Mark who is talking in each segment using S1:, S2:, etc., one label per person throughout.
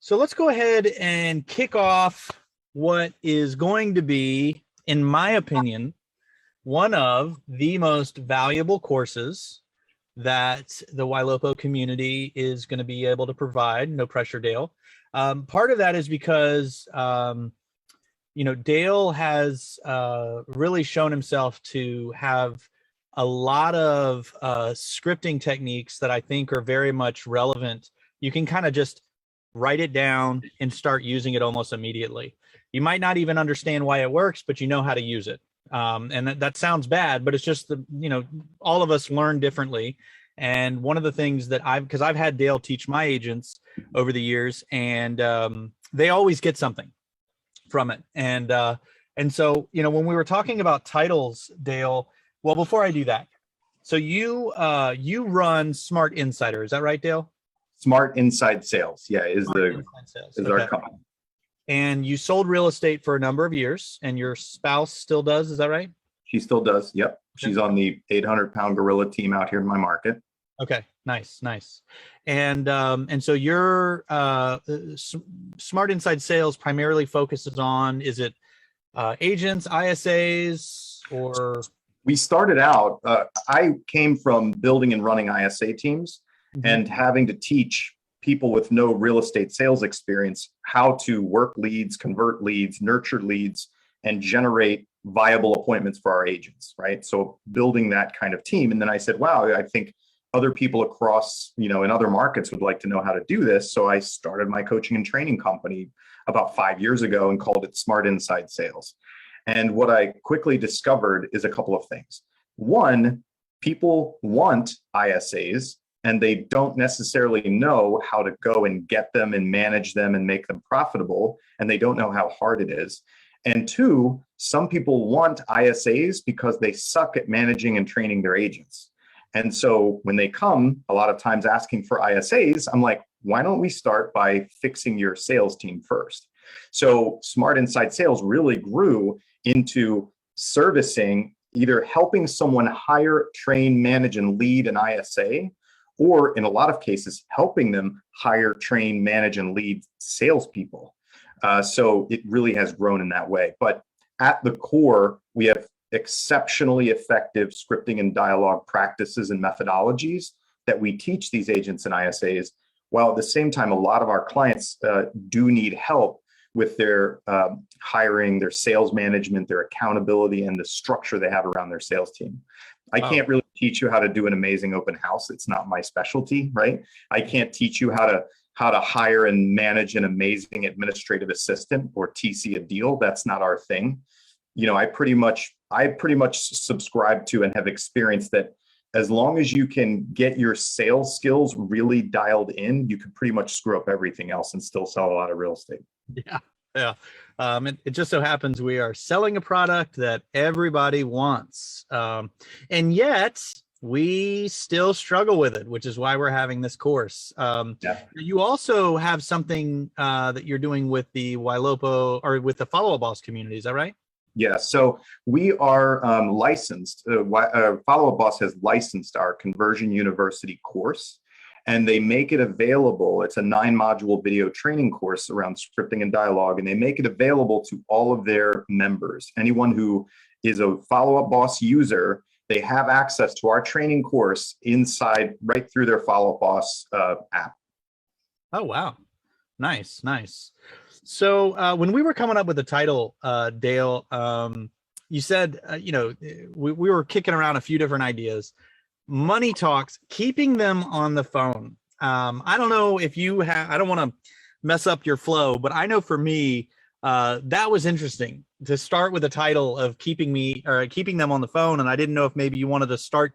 S1: So let's go ahead and kick off what is going to be, in my opinion, one of the most valuable courses that the Ylopo community is going to be able to provide. No pressure, Dale. Part of that is because, Dale has really shown himself to have a lot of scripting techniques that I think are very much relevant. You can kind of just write it down and start using it almost immediately. You might not even understand why it works, but you know how to use it. And that sounds bad, but it's just all of us learn differently. And one of the things that because I've had Dale teach my agents over the years, and they always get something from it. And so, when we were talking about titles, Dale, well, before I do that, so you run Smart Insider, is that right, Dale?
S2: Smart Inside Sales, yeah, is our company.
S1: And you sold real estate for a number of years, and your spouse still does, is that right?
S2: She still does, yep. She's on the 800-pound gorilla team out here in my market.
S1: Okay, nice. And so your Smart Inside Sales primarily focuses on, is it agents, ISAs, or?
S2: We started out, I came from building and running ISA teams and having to teach people with no real estate sales experience how to work leads, convert leads, nurture leads, and generate viable appointments for our agents, right? So building that kind of team. And then I said, wow, I think other people across, in other markets would like to know how to do this. So I started my coaching and training company about 5 years ago and called it Smart Inside Sales. And what I quickly discovered is a couple of things. One, people want ISAs, and they don't necessarily know how to go and get them and manage them and make them profitable, and they don't know how hard it is. And two, some people want ISAs because they suck at managing and training their agents. And so when they come, a lot of times asking for ISAs, I'm like, why don't we start by fixing your sales team first? So Smart Inside Sales really grew into servicing, either helping someone hire, train, manage, and lead an ISA, or in a lot of cases, helping them hire, train, manage, and lead salespeople. So it really has grown in that way. But at the core, we have exceptionally effective scripting and dialogue practices and methodologies that we teach these agents and ISAs, while at the same time, a lot of our clients do need help with their hiring, their sales management, their accountability, and the structure they have around their sales team. I can't really teach you how to do an amazing open house. It's not my specialty, right? I can't teach you how to hire and manage an amazing administrative assistant or TC a deal. That's not our thing. I pretty much subscribe to and have experienced that as long as you can get your sales skills really dialed in, you can pretty much screw up everything else and still sell a lot of real estate.
S1: Yeah. It just so happens we are selling a product that everybody wants. And yet we still struggle with it, which is why we're having this course. You also have something that you're doing with the Ylopo or with the Follow Up Boss community. Is that right?
S2: Yeah, so we are licensed. Follow Up Boss has licensed our Conversion University course, and they make it available. It's a 9-module video training course around scripting and dialogue, and they make it available to all of their members. Anyone who is a Follow Up Boss user, they have access to our training course inside, right through their Follow Up Boss app.
S1: Oh, wow. Nice. So when we were coming up with the title, Dale, you said, we were kicking around a few different ideas. Money talks, keeping them on the phone. I don't know if you have, I don't want to mess up your flow, but I know for me, that was interesting to start with the title of keeping them on the phone. And I didn't know if maybe you wanted to start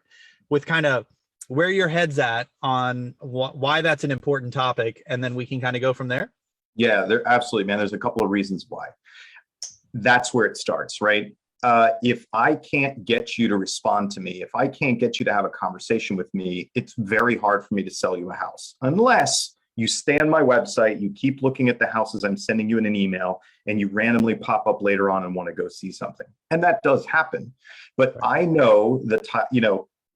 S1: with kind of where your head's at on why that's an important topic. And then we can kind of go from there.
S2: Yeah, absolutely, man. There's a couple of reasons why. That's where it starts, right? If I can't get you to respond to me, if I can't get you to have a conversation with me, it's very hard for me to sell you a house. Unless you stay on my website, you keep looking at the houses I'm sending you in an email, and you randomly pop up later on and want to go see something. And that does happen. But I know that,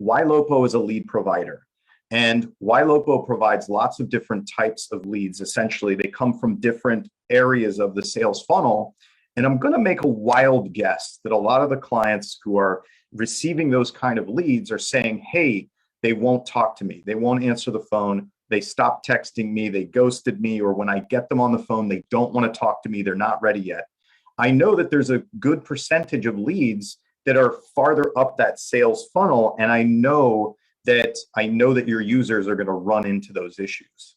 S2: Ylopo is a lead provider. And Ylopo provides lots of different types of leads. Essentially, they come from different areas of the sales funnel. And I'm going to make a wild guess that a lot of the clients who are receiving those kind of leads are saying, hey, they won't talk to me. They won't answer the phone. They stopped texting me. They ghosted me. Or when I get them on the phone, they don't want to talk to me. They're not ready yet. I know that there's a good percentage of leads that are farther up that sales funnel. And I know that your users are going to run into those issues.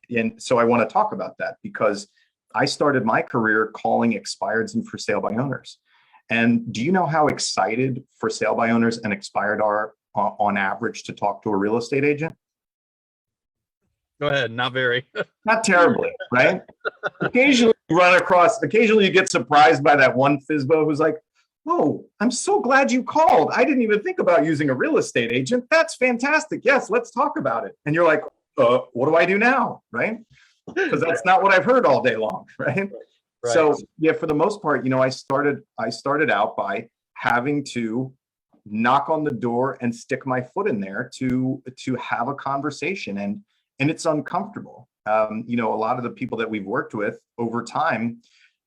S2: And so I want to talk about that because I started my career calling expireds and for sale by owners. And do you know how excited for sale by owners and expired are on average to talk to a real estate agent?
S1: Go ahead. Not very.
S2: Not terribly, right? Occasionally you get surprised by that one FISBO who's like, oh, I'm so glad you called. I didn't even think about using a real estate agent. That's fantastic. Yes, let's talk about it. And you're like, what do I do now? Right? Because that's not what I've heard all day long. Right? Right. So yeah, for the most part, I started out by having to knock on the door and stick my foot in there to have a conversation. And it's uncomfortable. A lot of the people that we've worked with over time,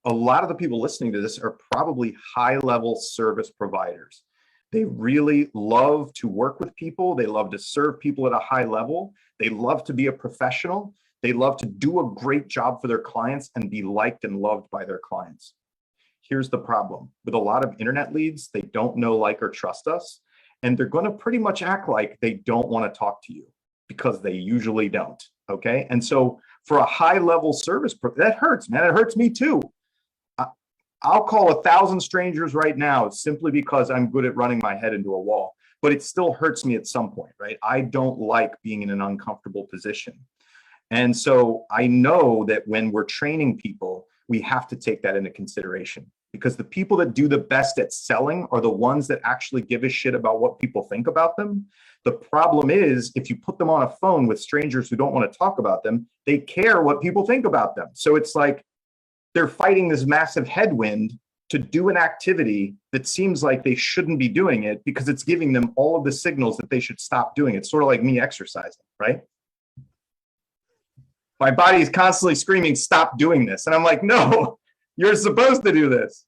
S2: a lot of the people listening to this are probably high-level service providers. They really love to work with people. They love to serve people at a high level. They love to be a professional. They love to do a great job for their clients and be liked and loved by their clients. Here's the problem. With a lot of internet leads, they don't know, like, or trust us. And they're going to pretty much act like they don't want to talk to you because they usually don't. Okay. And so for a high-level service, that hurts, man. It hurts me too. I'll call 1,000 strangers right now simply because I'm good at running my head into a wall, but it still hurts me at some point, right? I don't like being in an uncomfortable position. And so I know that when we're training people, we have to take that into consideration because the people that do the best at selling are the ones that actually give a shit about what people think about them. The problem is if you put them on a phone with strangers who don't want to talk about them, they care what people think about them. So it's like, they're fighting this massive headwind to do an activity that seems like they shouldn't be doing it because it's giving them all of the signals that they should stop doing it. It's sort of like me exercising, right? My body is constantly screaming, stop doing this. And I'm like, no, you're supposed to do this.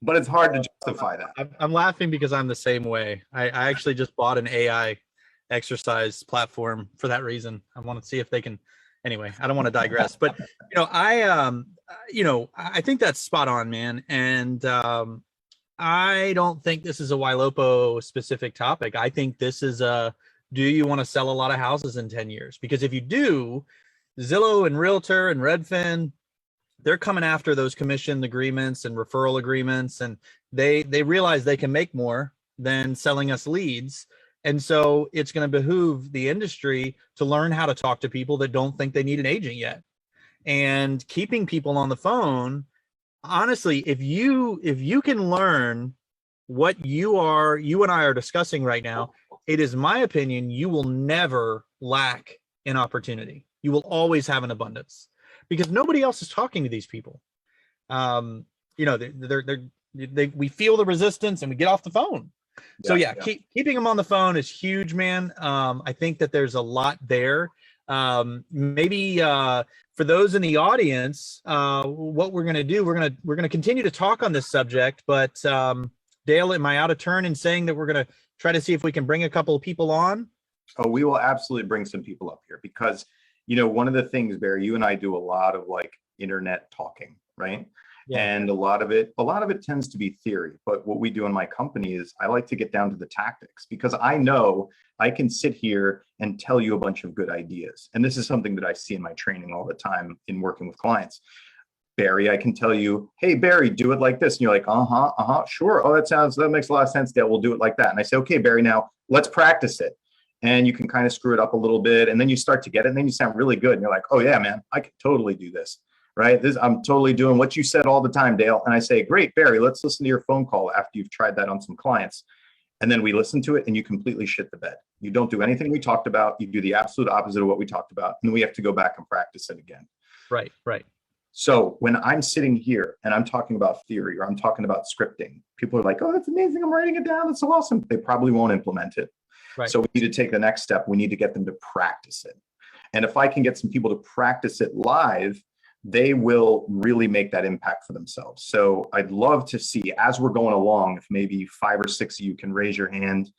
S2: But it's hard to justify that.
S1: I'm laughing because I'm the same way. I actually just bought an AI exercise platform for that reason. I want to see if they can. Anyway, I don't want to digress, but I think that's spot on, man. And I don't think this is a Ylopo specific topic. I think this is do you want to sell a lot of houses in 10 years? Because if you do, Zillow and Realtor and Redfin, they're coming after those commission agreements and referral agreements, and they realize they can make more than selling us leads. And so it's going to behoove the industry to learn how to talk to people that don't think they need an agent yet. And keeping people on the phone, honestly, if you can learn what you and I are discussing right now, it is my opinion, you will never lack an opportunity. You will always have an abundance because nobody else is talking to these people. We feel the resistance and we get off the phone. So keeping them on the phone is huge, man. I think that there's a lot there. Maybe for those in the audience, what we're going to do, we're going to continue to talk on this subject. But Dale, am I out of turn in saying that we're going to try to see if we can bring a couple of people on?
S2: Oh, we will absolutely bring some people up here because, one of the things, Barry, you and I do a lot of like internet talking, right? Yeah. And a lot of it tends to be theory. But what we do in my company is I like to get down to the tactics because I know I can sit here and tell you a bunch of good ideas. And this is something that I see in my training all the time in working with clients. Barry, I can tell you, hey, Barry, do it like this. And you're like, sure. Oh, that makes a lot of sense, Dale. We'll do it like that. And I say, okay, Barry, now let's practice it. And you can kind of screw it up a little bit. And then you start to get it. And then you sound really good. And you're like, oh, yeah, man, I can totally do this. Right? I'm totally doing what you said all the time, Dale. And I say, great, Barry, let's listen to your phone call after you've tried that on some clients. And then we listen to it and you completely shit the bed. You don't do anything we talked about. You do the absolute opposite of what we talked about. And we have to go back and practice it again.
S1: Right.
S2: So when I'm sitting here and I'm talking about theory or I'm talking about scripting, people are like, oh, that's amazing. I'm writing it down. That's so awesome. They probably won't implement it.
S1: Right.
S2: So we need to take the next step. We need to get them to practice it. And if I can get some people to practice it live, they will really make that impact for themselves. So I'd love to see, as we're going along, if maybe 5 or 6 of you can raise your hand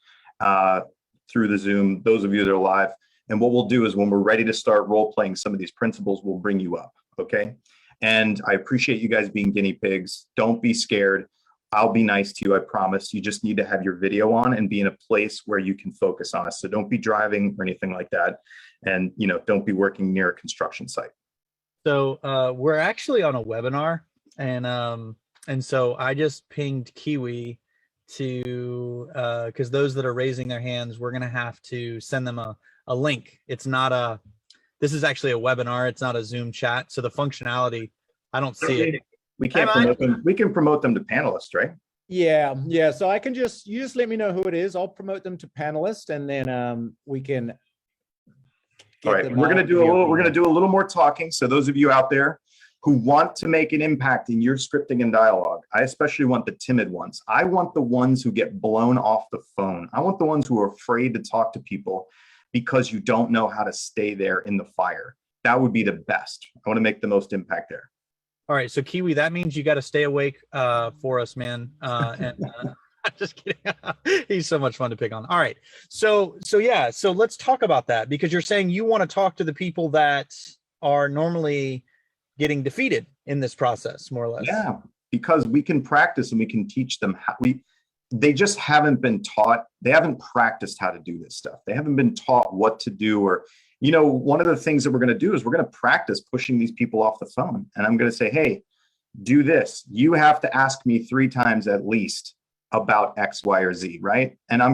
S2: through the Zoom, those of you that are live. And what we'll do is when we're ready to start role playing some of these principles, we'll bring you up. Okay. And I appreciate you guys being guinea pigs. Don't be scared. I'll be nice to you, I promise. You just need to have your video on and be in a place where you can focus on us. So don't be driving or anything like that. And, you know, don't be working near a construction site.
S1: So we're actually on a webinar, and so I just pinged Kiwi to, because those that are raising their hands, we're gonna have to send them a link. It's not this is actually a webinar. It's not a Zoom chat. So the functionality, I don't see it.
S2: We can't promote them. We can promote them to panelists, right?
S3: Yeah. So I can you just let me know who it is. I'll promote them to panelists, and then we can.
S2: All right, we're going to do a little more talking. So those of you out there who want to make an impact in your scripting and dialogue, I especially want the timid ones. I want the ones who get blown off the phone. I want the ones who are afraid to talk to people because you don't know how to stay there in the fire. That would be the best. I want to make the most impact there.
S1: All right, so Kiwi, that means you got to stay awake for us, man. I'm just kidding. He's so much fun to pick on. All right, so yeah, so let's talk about that, because you're saying you want to talk to the people that are normally getting defeated in this process, more or less.
S2: Yeah, because we can practice and we can teach them how they just haven't been taught. They haven't practiced how to do this stuff. They haven't been taught what to do. Or, you know, one of the things that we're going to do is we're going to practice pushing these people off the phone. And I'm going to say, hey, do this. You have to ask me 3 times at least about X, Y, or Z, right? And now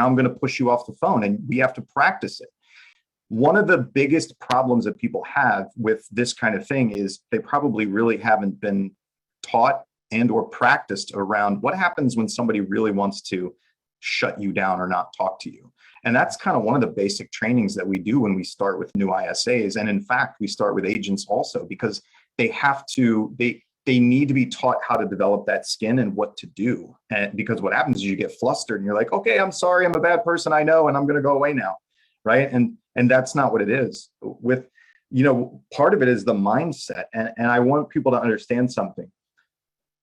S2: I'm going to push you off the phone, and we have to practice it. One of the biggest problems that people have with this kind of thing is they probably really haven't been taught and or practiced around what happens when somebody really wants to shut you down or not talk to you. And that's kind of one of the basic trainings that we do when we start with new ISAs. And in fact, we start with agents also, because they need to be taught how to develop that skin and what to do. And because what happens is you get flustered and you're like, okay, I'm sorry, I'm a bad person, I know, and I'm going to go away now, right? And that's not what it is. With, you know, part of it is the mindset. And I want people to understand something.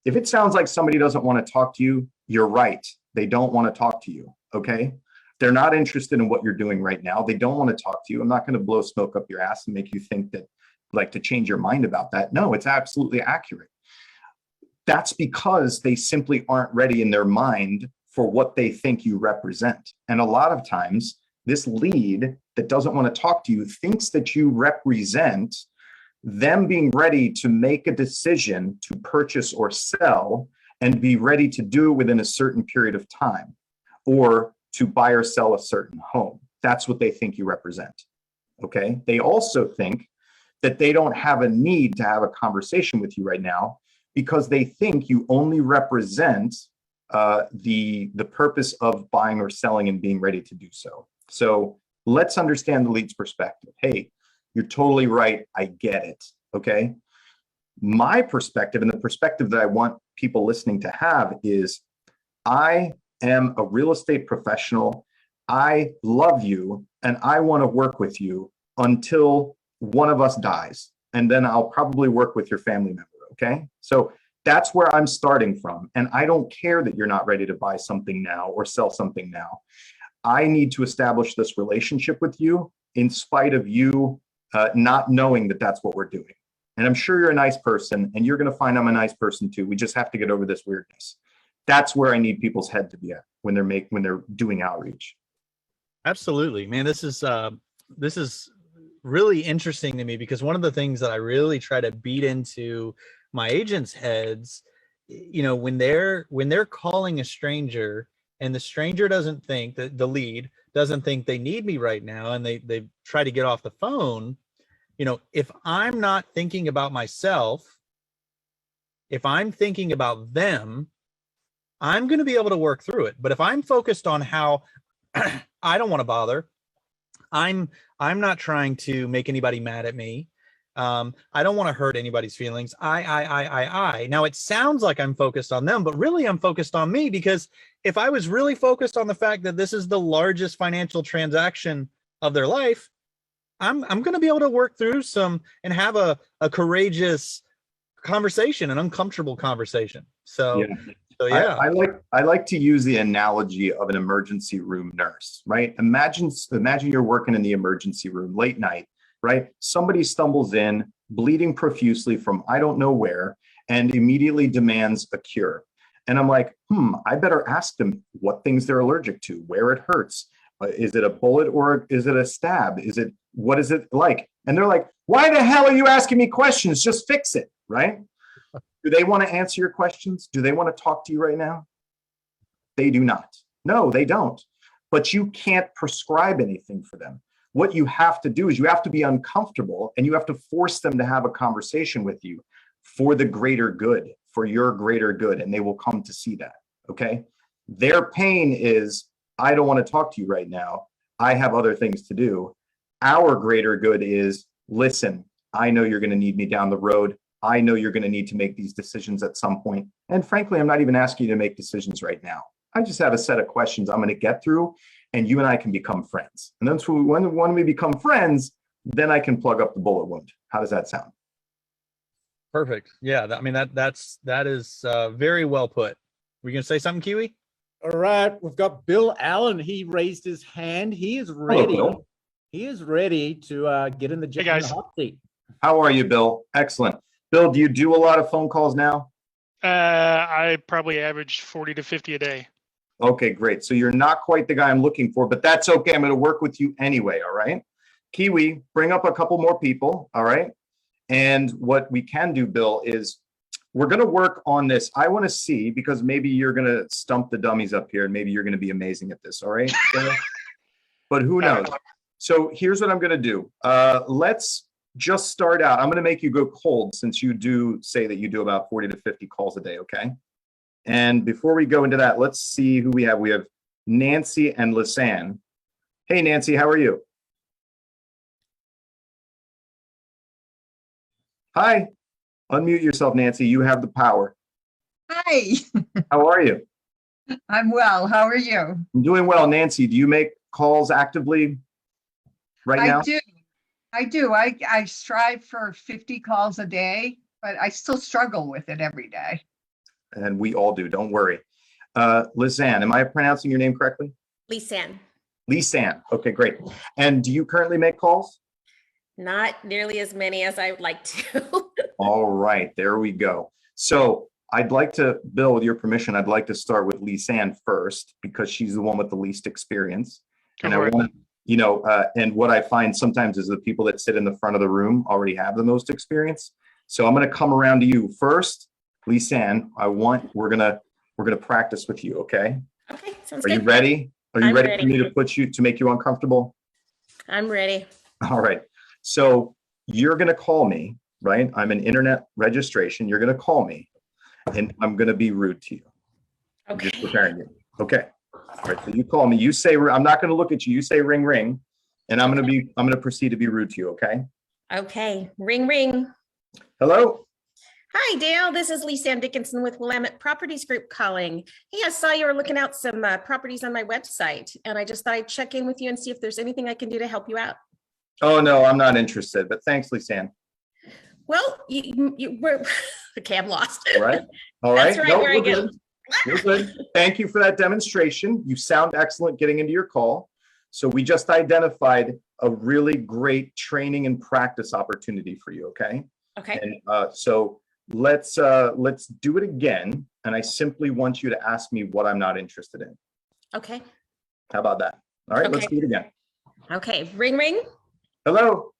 S2: If it sounds like somebody doesn't want to talk to you, you're right. They don't want to talk to you, okay? They're not interested in what you're doing right now. They don't want to talk to you. I'm not going to blow smoke up your ass and make you think that, like, to change your mind about that. No, it's absolutely accurate. That's because they simply aren't ready in their mind for what they think you represent. And a lot of times, this lead that doesn't want to talk to you thinks that you represent them being ready to make a decision to purchase or sell and be ready to do it within a certain period of time, or to buy or sell a certain home. That's what they think you represent. Okay. They also think that they don't have a need to have a conversation with you right now, because they think you only represent the purpose of buying or selling and being ready to do so. So let's understand the lead's perspective. Hey, you're totally right. I get it. Okay. My perspective, and the perspective that I want people listening to have, is I am a real estate professional. I love you and I want to work with you until one of us dies. And then I'll probably work with your family member. Okay. So that's where I'm starting from. And I don't care that you're not ready to buy something now or sell something now. I need to establish this relationship with you in spite of you not knowing that that's what we're doing. And I'm sure you're a nice person, and you're going to find I'm a nice person too. We just have to get over this weirdness. That's where I need people's head to be at when they're doing outreach.
S1: Absolutely, man. This is really interesting to me, because one of the things that I really try to beat into my agents' heads, you know, when they're calling a stranger and the stranger doesn't think, that the lead doesn't think they need me right now, and they try to get off the phone, you know, if I'm not thinking about myself, if I'm thinking about them, I'm going to be able to work through it. But if I'm focused on how I don't want to bother, I'm not trying to make anybody mad at me. I don't want to hurt anybody's feelings. I. Now it sounds like I'm focused on them, but really I'm focused on me, because if I was really focused on the fact that this is the largest financial transaction of their life, I'm going to be able to work through some and have a courageous conversation, an uncomfortable conversation. So yeah.
S2: I like to use the analogy of an emergency room nurse, right? Imagine you're working in the emergency room late night, right? Somebody stumbles in, bleeding profusely from I don't know where, and immediately demands a cure. And I'm like, I better ask them what things they're allergic to, where it hurts. Is it a bullet or is it a stab? What is it like? And they're like, why the hell are you asking me questions? Just fix it, right? Do they want to answer your questions? Do they want to talk to you right now? They do not. No, they don't. But you can't prescribe anything for them. What you have to do is you have to be uncomfortable and you have to force them to have a conversation with you for the greater good, for your greater good, and they will come to see that, okay? Their pain is, I don't want to talk to you right now. I have other things to do. Our greater good is, listen, I know you're going to need me down the road. I know you're going to need to make these decisions at some point. And frankly, I'm not even asking you to make decisions right now. I just have a set of questions I'm going to get through, and you and I can become friends. And then when we become friends, then I can plug up the bullet wound. How does that sound?
S1: Perfect. Yeah. That is very well put. Were you going to say something, Kiwi?
S3: All right. We've got Bill Allen. He raised his hand. He is ready.
S2: Hello,
S3: he is ready to get in the, hot seat.
S2: How are you, Bill? Excellent. Bill, do you do a lot of phone calls now?
S4: I probably average 40 to 50 a day.
S2: Okay, great. So you're not quite the guy I'm looking for, but that's okay. I'm going to work with you anyway. All right. Kiwi, bring up a couple more people. All right. And what we can do, Bill, is we're going to work on this. I want to see, because maybe you're going to stump the dummies up here and maybe you're going to be amazing at this. All right. But who knows? So here's what I'm going to do. Let's just start out. I'm going to make you go cold, since you do say that you do about 40 to 50 calls a day. Okay. And before we go into that, let's see who we have. We have Nancy and Lisanne. Hey, Nancy, how are you? Hi. Unmute yourself, Nancy. You have the power.
S5: Hi.
S2: How are you?
S5: I'm well. How are you?
S2: I'm doing well. Nancy, do you make calls actively right now?
S5: I do. I strive for 50 calls a day, but I still struggle with it every day.
S2: And we all do. Don't worry. Lisanne, am I pronouncing your name correctly?
S6: Lisanne.
S2: Lisanne. Okay, great. And do you currently make calls?
S6: Not nearly as many as I would like to.
S2: All right, there we go. So I'd like to, Bill, with your permission, I'd like to start with Lisanne first, because she's the one with the least experience. And I want to, and what I find sometimes is the people that sit in the front of the room already have the most experience. So I'm going to come around to you first, Lisanne. We're gonna practice with you, okay?
S6: Okay, sounds
S2: good. Are you ready? Are you ready for me to make you uncomfortable?
S6: I'm ready.
S2: All right. So you're going to call me, right? I'm an internet registration. You're going to call me, and I'm going to be rude to you.
S6: Okay.
S2: I'm just preparing you. Okay. All right. So you call me. You say, I'm not going to look at you. You say ring, ring, and I'm going to proceed to be rude to you. Okay.
S6: Okay. Ring, ring.
S2: Hello.
S6: Hi, Dale. This is Lisanne Dickinson with Willamette Properties Group calling. Hey, I saw you were looking out some properties on my website, and I just thought I'd check in with you and see if there's anything I can do to help you out.
S2: Oh, no, I'm not interested, but thanks, Lisanne.
S6: Well, you were, okay, I'm lost.
S2: All right. All right.
S6: That's right, where I go.
S2: You're good. Thank you for that demonstration. You sound excellent getting into your call. So we just identified a really great training and practice opportunity for you, okay?
S6: Okay.
S2: And so let's do it again. And I simply want you to ask me what I'm not interested in.
S6: Okay.
S2: How about that? All right, Let's do it again.
S6: Okay, ring, ring.
S2: Hello.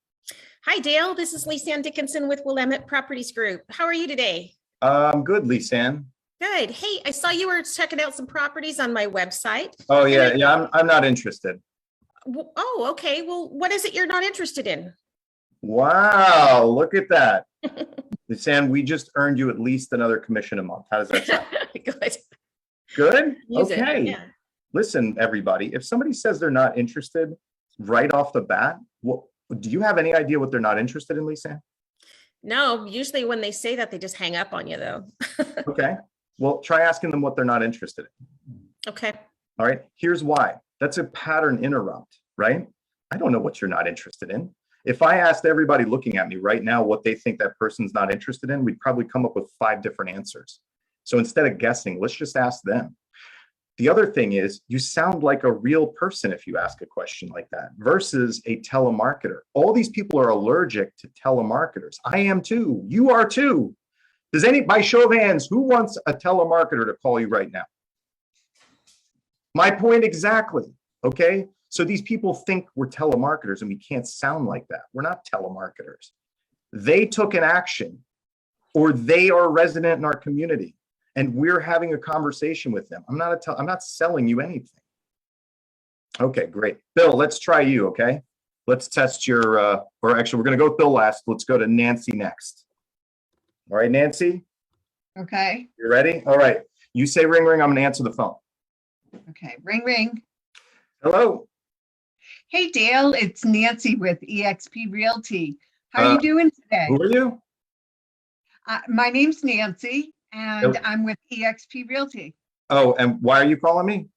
S6: Hi, Dale. This is Lisanne Dickinson with Willamette Properties Group. How are you today?
S2: I'm good, Lisanne.
S6: Good. Hey, I saw you were checking out some properties on my website.
S2: Oh, yeah. I'm not interested.
S6: Oh, okay. Well, what is it you're not interested in?
S2: Wow, look at that. Lisanne, we just earned you at least another commission a month. How does that sound?
S6: Good.
S2: Good?
S6: Use
S2: okay.
S6: It. Yeah.
S2: Listen, everybody, if somebody says they're not interested right off the bat, do you have any idea what they're not interested in, Lisanne?
S6: No, usually when they say that, they just hang up on you though.
S2: Okay. Well, try asking them what they're not interested in.
S6: Okay.
S2: All right. Here's why. That's a pattern interrupt, right? I don't know what you're not interested in. If I asked everybody looking at me right now what they think that person's not interested in, we'd probably come up with 5 different answers. So instead of guessing, let's just ask them. The other thing is you sound like a real person if you ask a question like that versus a telemarketer. All these people are allergic to telemarketers. I am too. You are too. Does by show of hands, who wants a telemarketer to call you right now? My point exactly. Okay. So these people think we're telemarketers and we can't sound like that. We're not telemarketers. They took an action or they are resident in our community and we're having a conversation with them. I'm not selling you anything. Okay, great. Bill, let's try you, okay? Let's test your, or actually we're gonna go with Bill last. Let's go to Nancy next. All right, Nancy,
S5: Okay,
S2: you ready? All right, you say ring, ring, I'm gonna answer the phone.
S5: okay, ring, ring.
S2: Hello.
S5: Hey Dale, it's Nancy with eXp Realty. How are you doing today?
S2: Who are you?
S5: My name's Nancy and
S2: Nope.
S5: I'm with eXp Realty.
S2: Oh, and why are you calling me?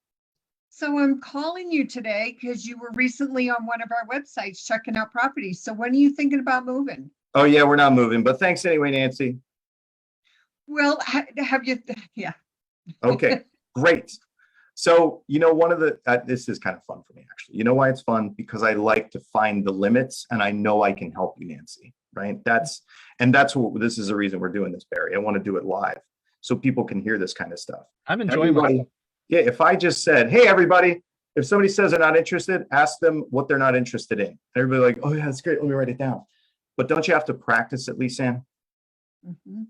S5: So I'm calling you today because you were recently on one of our websites checking out properties. So when are you thinking about moving?
S2: Oh yeah, we're not moving, but thanks anyway, Nancy.
S5: Well, have you, yeah.
S2: Okay, great. So, you know, one of the, this is kind of fun for me, actually. You know why it's fun? Because I like to find the limits and I know I can help you, Nancy, right? That's what, this is the reason we're doing this, Barry. I want to do it live so people can hear this kind of stuff.
S1: I'm enjoying myself.
S2: Yeah, if I just said, hey, everybody, if somebody says they're not interested, ask them what they're not interested in. Everybody like, oh yeah, that's great. Let me write it down. But don't you have to practice it, Lisanne?
S5: Mhm.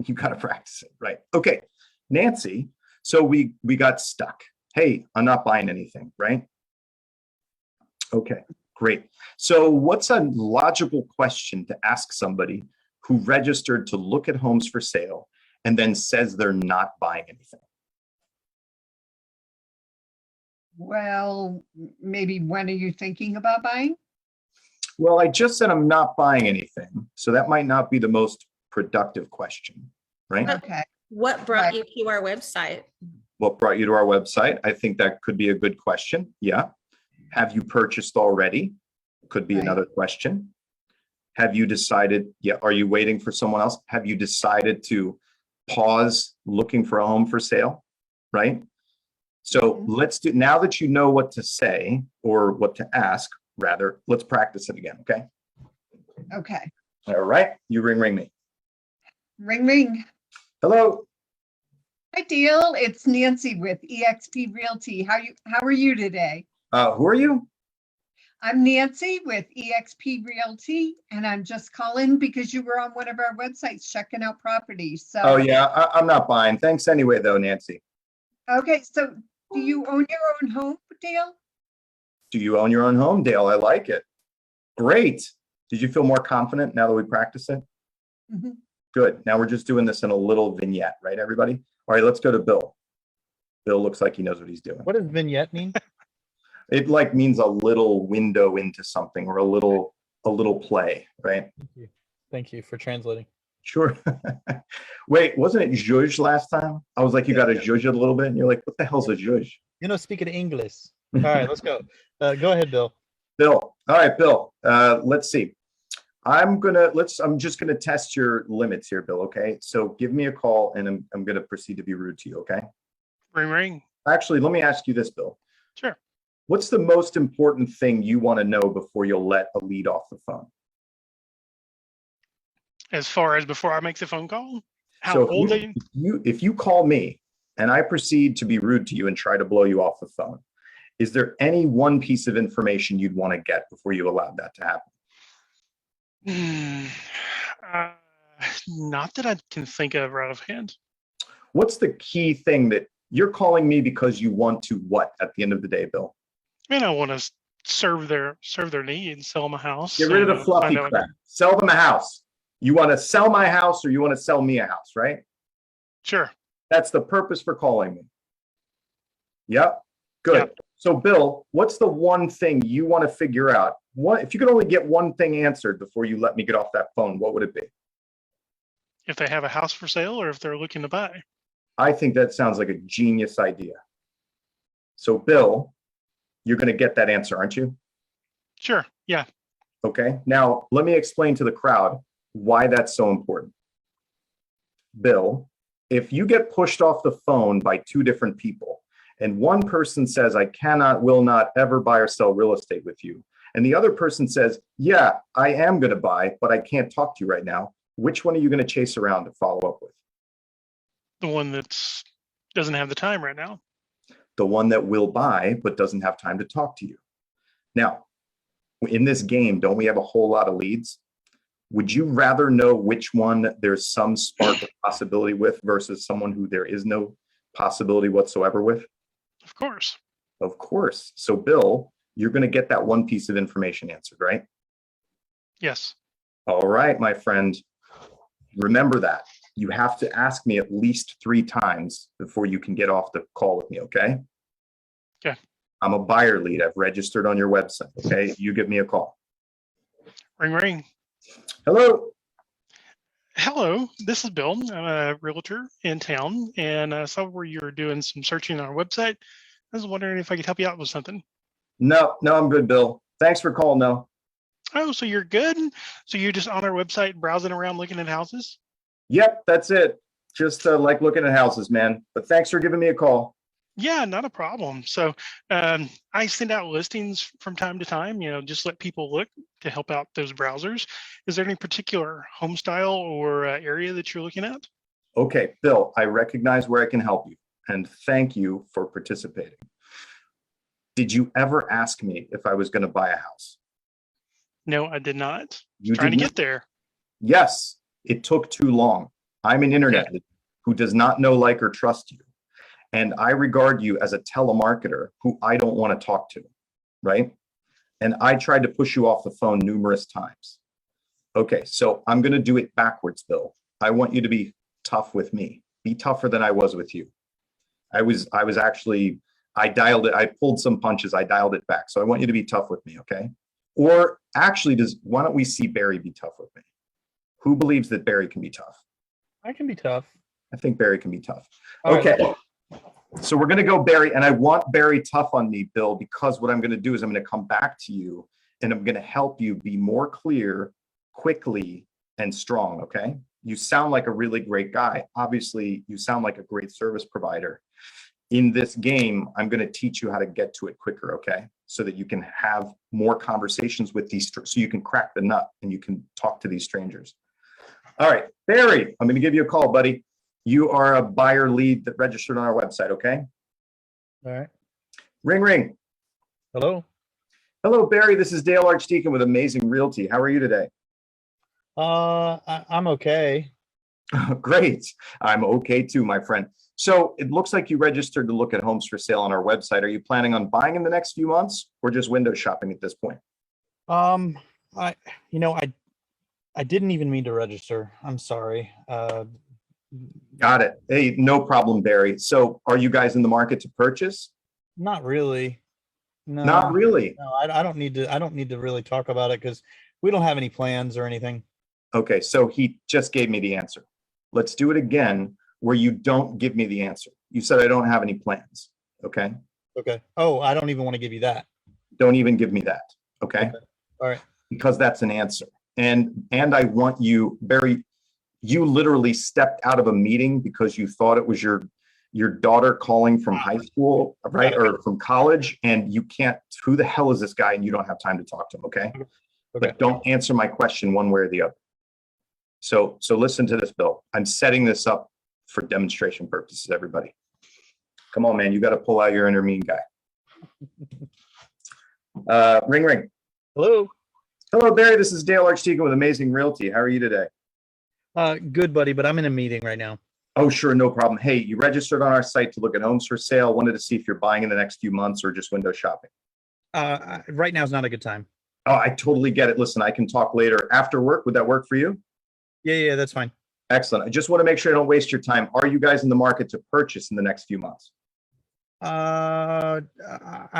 S2: You got to practice it, right? Okay, Nancy. So we got stuck. Hey, I'm not buying anything, right? Okay, great. So what's a logical question to ask somebody who registered to look at homes for sale and then says they're not buying anything?
S5: Well, maybe when are you thinking about buying?
S2: Well, I just said I'm not buying anything. So that might not be the most productive question, right?
S5: Okay,
S6: What brought
S5: Right.
S6: you to our website?
S2: What brought you to our website? I think that could be a good question. Yeah. Have you purchased already? Could be
S5: Right.
S2: another question. Have you decided, yeah, are you waiting for someone else? Have you decided to pause looking for a home for sale? Right? So
S5: Mhm.
S2: let's do, now that you know what to say or what to ask, rather, let's practice it again. Okay.
S5: okay.
S2: All right. You ring me.
S5: Ring, ring.
S2: Hello.
S5: Hi, Dale. It's Nancy with eXp Realty. How are you today?
S2: Who are you?
S5: I'm Nancy with eXp Realty, and I'm just calling because you were on one of our websites checking out properties. So,
S2: Oh yeah, I'm not buying. Thanks anyway, though, Nancy.
S5: okay. So do you own your own home, Dale?
S2: Do you own your own home, Dale? I like it. Great. Did you feel more confident now that we practiced it?
S5: Mhm.
S2: Good. Now we're just doing this in a little vignette, right, everybody? All right, let's go to Bill. Bill looks like he knows what he's doing.
S1: What does vignette mean?
S2: It like means a little window into something or a little play, right?
S1: Thank you for translating.
S2: Sure. Wait, wasn't it zhuzh last time? I was like, you got to zhuzh it a little bit, and you're like, what the hell's a zhuzh?
S1: You know, speaking English. All right, let's go. Go ahead, Bill.
S2: Bill. All right, Bill. Let's see. I'm just gonna test your limits here, Bill. Okay. So give me a call and I'm gonna proceed to be rude to you. Okay.
S4: Ring, ring.
S2: Actually, let me ask you this, Bill.
S4: Sure.
S2: What's the most important thing you want to know before you'll let a lead off the phone?
S4: As far as before I make the phone call, how
S2: So
S4: old are
S2: if you call me and I proceed to be rude to you and try to blow you off the phone, is there any one piece of information you'd want to get before you allowed that to happen?
S4: Not that I can think of right offhand.
S2: What's the key thing that you're calling me because you want to what at the end of the day, Bill?
S4: I mean, I want to serve their needs, sell them a house.
S2: Get rid of
S4: and,
S2: the fluffy
S4: find out-
S2: crap. Sell them a house. You want to sell my house or you want to sell me a house, right?
S4: Sure.
S2: That's the purpose for calling me. Yep. Good.
S4: Yep.
S2: So Bill, what's the one thing you want to figure out? What if you could only get one thing answered before you let me get off that phone, what would it be?
S4: if they have a house for sale or if they're looking to buy.
S2: I think that sounds like a genius idea. So Bill, you're going to get that answer, aren't you?
S4: Sure. Yeah.
S2: Okay. Now, let me explain to the crowd why that's so important. Bill, if you get pushed off the phone by two different people, and one person says, I cannot, will not ever buy or sell real estate with you, and the other person says, yeah, I am going to buy, but I can't talk to you right now, which one are you going to chase around to follow up with?
S4: The one that doesn't have the time right now.
S2: The one that will buy, but doesn't have time to talk to you. Now, in this game, don't we have a whole lot of leads? Would you rather know which one there's some spark of possibility with versus someone who there is no possibility whatsoever with?
S4: Of course.
S2: Of course. So Bill, you're going to get that one piece of information answered, right?
S4: Yes.
S2: All right, my friend. Remember that. You have to ask me at least 3 times before you can get off the call with me, okay?
S4: Okay.
S2: I'm a buyer lead. I've registered on your website, okay? You give me a call.
S4: Ring, ring.
S2: Hello.
S4: Hello, this is Bill. I'm a realtor in town, and I saw where you were doing some searching on our website. I was wondering if I could help you out with something.
S2: No, I'm good, Bill. Thanks for calling, though.
S4: Oh, so you're good? So you're just on our website browsing around looking at houses?
S2: Yep, that's it. Just like looking at houses, man. But thanks for giving me a call.
S4: Yeah, not a problem. So I send out listings from time to time, just let people look to help out those browsers. Is there any particular home style or area that you're looking at?
S2: Okay, Bill, I recognize where I can help you, and thank you for participating. Did you ever ask me if I was going to buy a house?
S4: No, I did not.
S2: You
S4: Trying to
S2: did
S4: get there.
S2: Yes, it took too long. I'm an internet who does not know, like, or trust you. And I regard you as a telemarketer who I don't want to talk to, right? And I tried to push you off the phone numerous times. Okay, so I'm going to do it backwards, Bill. I want you to be tough with me. Be tougher than I was with you. I dialed it. I pulled some punches. I dialed it back. So I want you to be tough with me, okay? Or actually, why don't we see Barry be tough with me? Who believes that Barry can be tough?
S1: I can be tough.
S2: I think Barry can be tough.
S1: All
S2: Okay.
S1: right.
S2: So we're going to go Barry, and I want Barry tough on me, Bill, because what I'm going to do is I'm going to come back to you and I'm going to help you be more clear, quickly, and strong, okay? You sound like a really great guy. Obviously, you sound like a great service provider. In this game, I'm going to teach you how to get to it quicker, okay? So that you can have more conversations with these, so you can crack the nut and you can talk to these strangers. All right, Barry, I'm going to give you a call, buddy. You are a buyer lead that registered on our website, okay?
S1: All right.
S2: Ring, ring.
S1: Hello.
S2: Hello, Barry. This is Dale Archdekin with Amazing Realty. How are you today?
S1: I'm okay.
S2: Great. I'm okay too, my friend. So it looks like you registered to look at homes for sale on our website. Are you planning on buying in the next few months or just window shopping at this point?
S1: I didn't even mean to register. I'm sorry.
S2: Got it. Hey, no problem, Barry. So are you guys in the market to purchase?
S1: Not really. No.
S2: Not really.
S1: No, I don't need to really talk about it because we don't have any plans or anything.
S2: Okay, so he just gave me the answer. Let's do it again where you don't give me the answer. You said I don't have any plans. Okay.
S1: Okay. Oh, I don't even want to give you that.
S2: Don't even give me that. Okay.
S1: All right.
S2: Because that's an answer. And I want you, Barry, you literally stepped out of a meeting because you thought it was your daughter calling from high school, right? Or from college, and you can't, who the hell is this guy? And you don't have time to talk to him, okay? But don't answer my question one way or the other. So listen to this, Bill. I'm setting this up for demonstration purposes, everybody. Come on, man, you got to pull out your inner mean guy. Ring, ring.
S1: Hello.
S2: Hello, Barry. This is Dale Archdekin with Amazing Realty. How are you today?
S1: Good, buddy, but I'm in a meeting right now.
S2: Oh, sure. No problem. Hey, you registered on our site to look at homes for sale. Wanted to see if you're buying in the next few months or just window shopping.
S1: Right now is not a good time.
S2: Oh, I totally get it. Listen, I can talk later after work. Would that work for you?
S1: Yeah, that's fine.
S2: Excellent. I just want to make sure I don't waste your time. Are you guys in the market to purchase in the next few months?
S1: I'm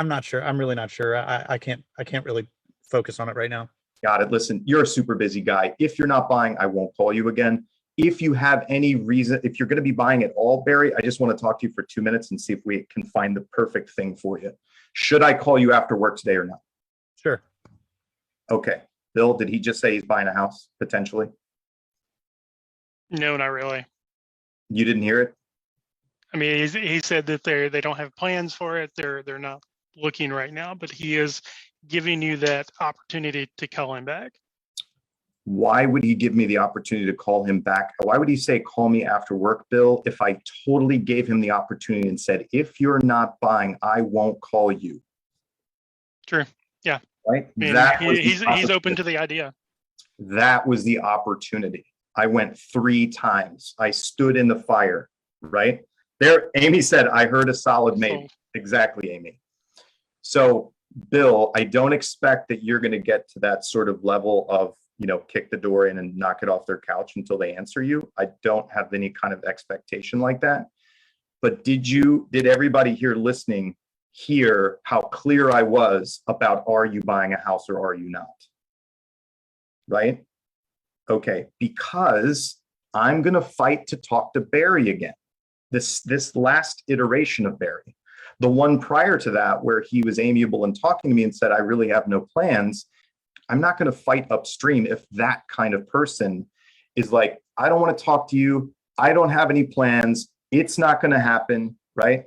S1: not sure. I'm really not sure. I can't really focus on it right now.
S2: Got it. Listen, you're a super busy guy. If you're not buying, I won't call you again. if you have any reason, if you're going to be buying at all, Barry, I just want to talk to you for 2 minutes and see if we can find the perfect thing for you. Should I call you after work today or not?
S1: Sure.
S2: Okay. Bill, did he just say he's buying a house potentially?
S4: No, not really.
S2: You didn't hear it?
S4: I mean, he said that they don't have plans for it. They're not looking right now, but he is giving you that opportunity to call him back.
S2: Why would he give me the opportunity to call him back? Why would he say, call me after work, Bill, if I totally gave him the opportunity and said, if you're not buying, I won't call you?
S4: True. Yeah.
S2: Right?
S4: I mean,
S2: That
S4: he's open to the idea.
S2: That was the opportunity. I went 3 times. I stood in the fire, right? There, Amy said, I heard a solid maybe. Exactly, Amy. So, Bill, I don't expect that you're going to get to that sort of level of, kick the door in and knock it off their couch until they answer you. I don't have any kind of expectation like that. But did everybody here listening hear how clear I was about, are you buying a house or are you not? Right? Okay, because I'm going to fight to talk to Barry again. This last iteration of Barry, the one prior to that where he was amiable and talking to me and said, I really have no plans. I'm not going to fight upstream if that kind of person is like, I don't want to talk to you. I don't have any plans. It's not going to happen, right?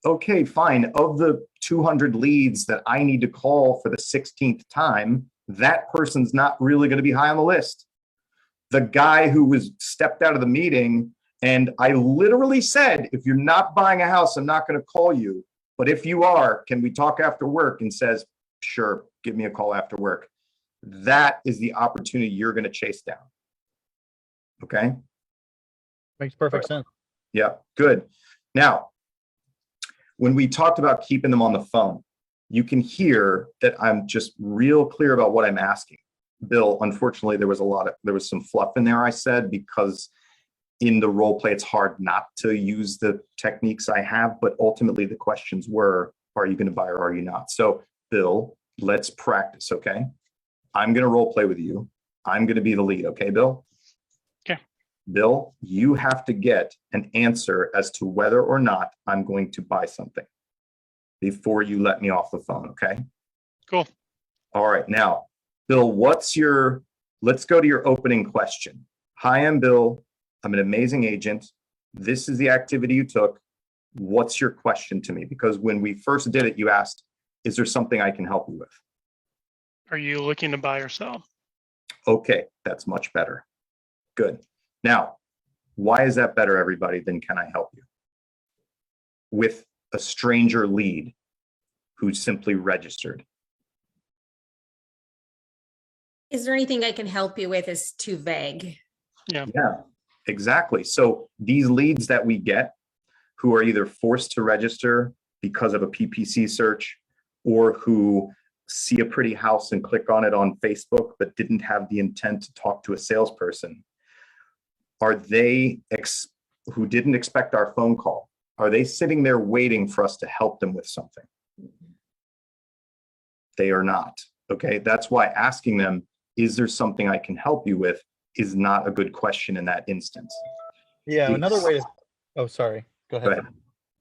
S2: Okay, fine. Of the 200 leads that I need to call for the 16th time, that person's not really going to be high on the list. The guy who was stepped out of the meeting, and I literally said, if you're not buying a house, I'm not going to call you. But if you are, can we talk after work? And says, sure, give me a call after work. That is the opportunity you're going to chase down. Okay?
S1: Makes perfect sense.
S2: Yeah, good. Now, when we talked about keeping them on the phone, you can hear that I'm just real clear about what I'm asking. Bill, unfortunately, there was some fluff in there I said, because in the role play, it's hard not to use the techniques I have, but ultimately the questions were, are you going to buy or are you not? So Bill, let's practice, okay? I'm going to role play with you. I'm going to be the lead, okay, Bill?
S4: Okay.
S2: Bill, you have to get an answer as to whether or not I'm going to buy something before you let me off the phone, okay?
S4: Cool.
S2: All right, now, Bill, let's go to your opening question. Hi, I'm Bill. I'm an amazing agent. This is the activity you took. What's your question to me? Because when we first did it, you asked, is there something I can help you with?
S4: Are you looking to buy or sell?
S2: Okay, that's much better. Good. Now, why is that better, everybody, than can I help you? With a stranger lead who simply registered.
S6: Is there anything I can help you with is too vague?
S4: Yeah,
S2: exactly. So these leads that we get who are either forced to register because of a PPC search, or who see a pretty house and click on it on Facebook, but didn't have the intent to talk to a salesperson, are they who didn't expect our phone call? Are they sitting there waiting for us to help them with something? They are not. Okay, that's why asking them, is there something I can help you with, is not a good question in that instance.
S1: Yeah, another way to, oh, sorry, go ahead.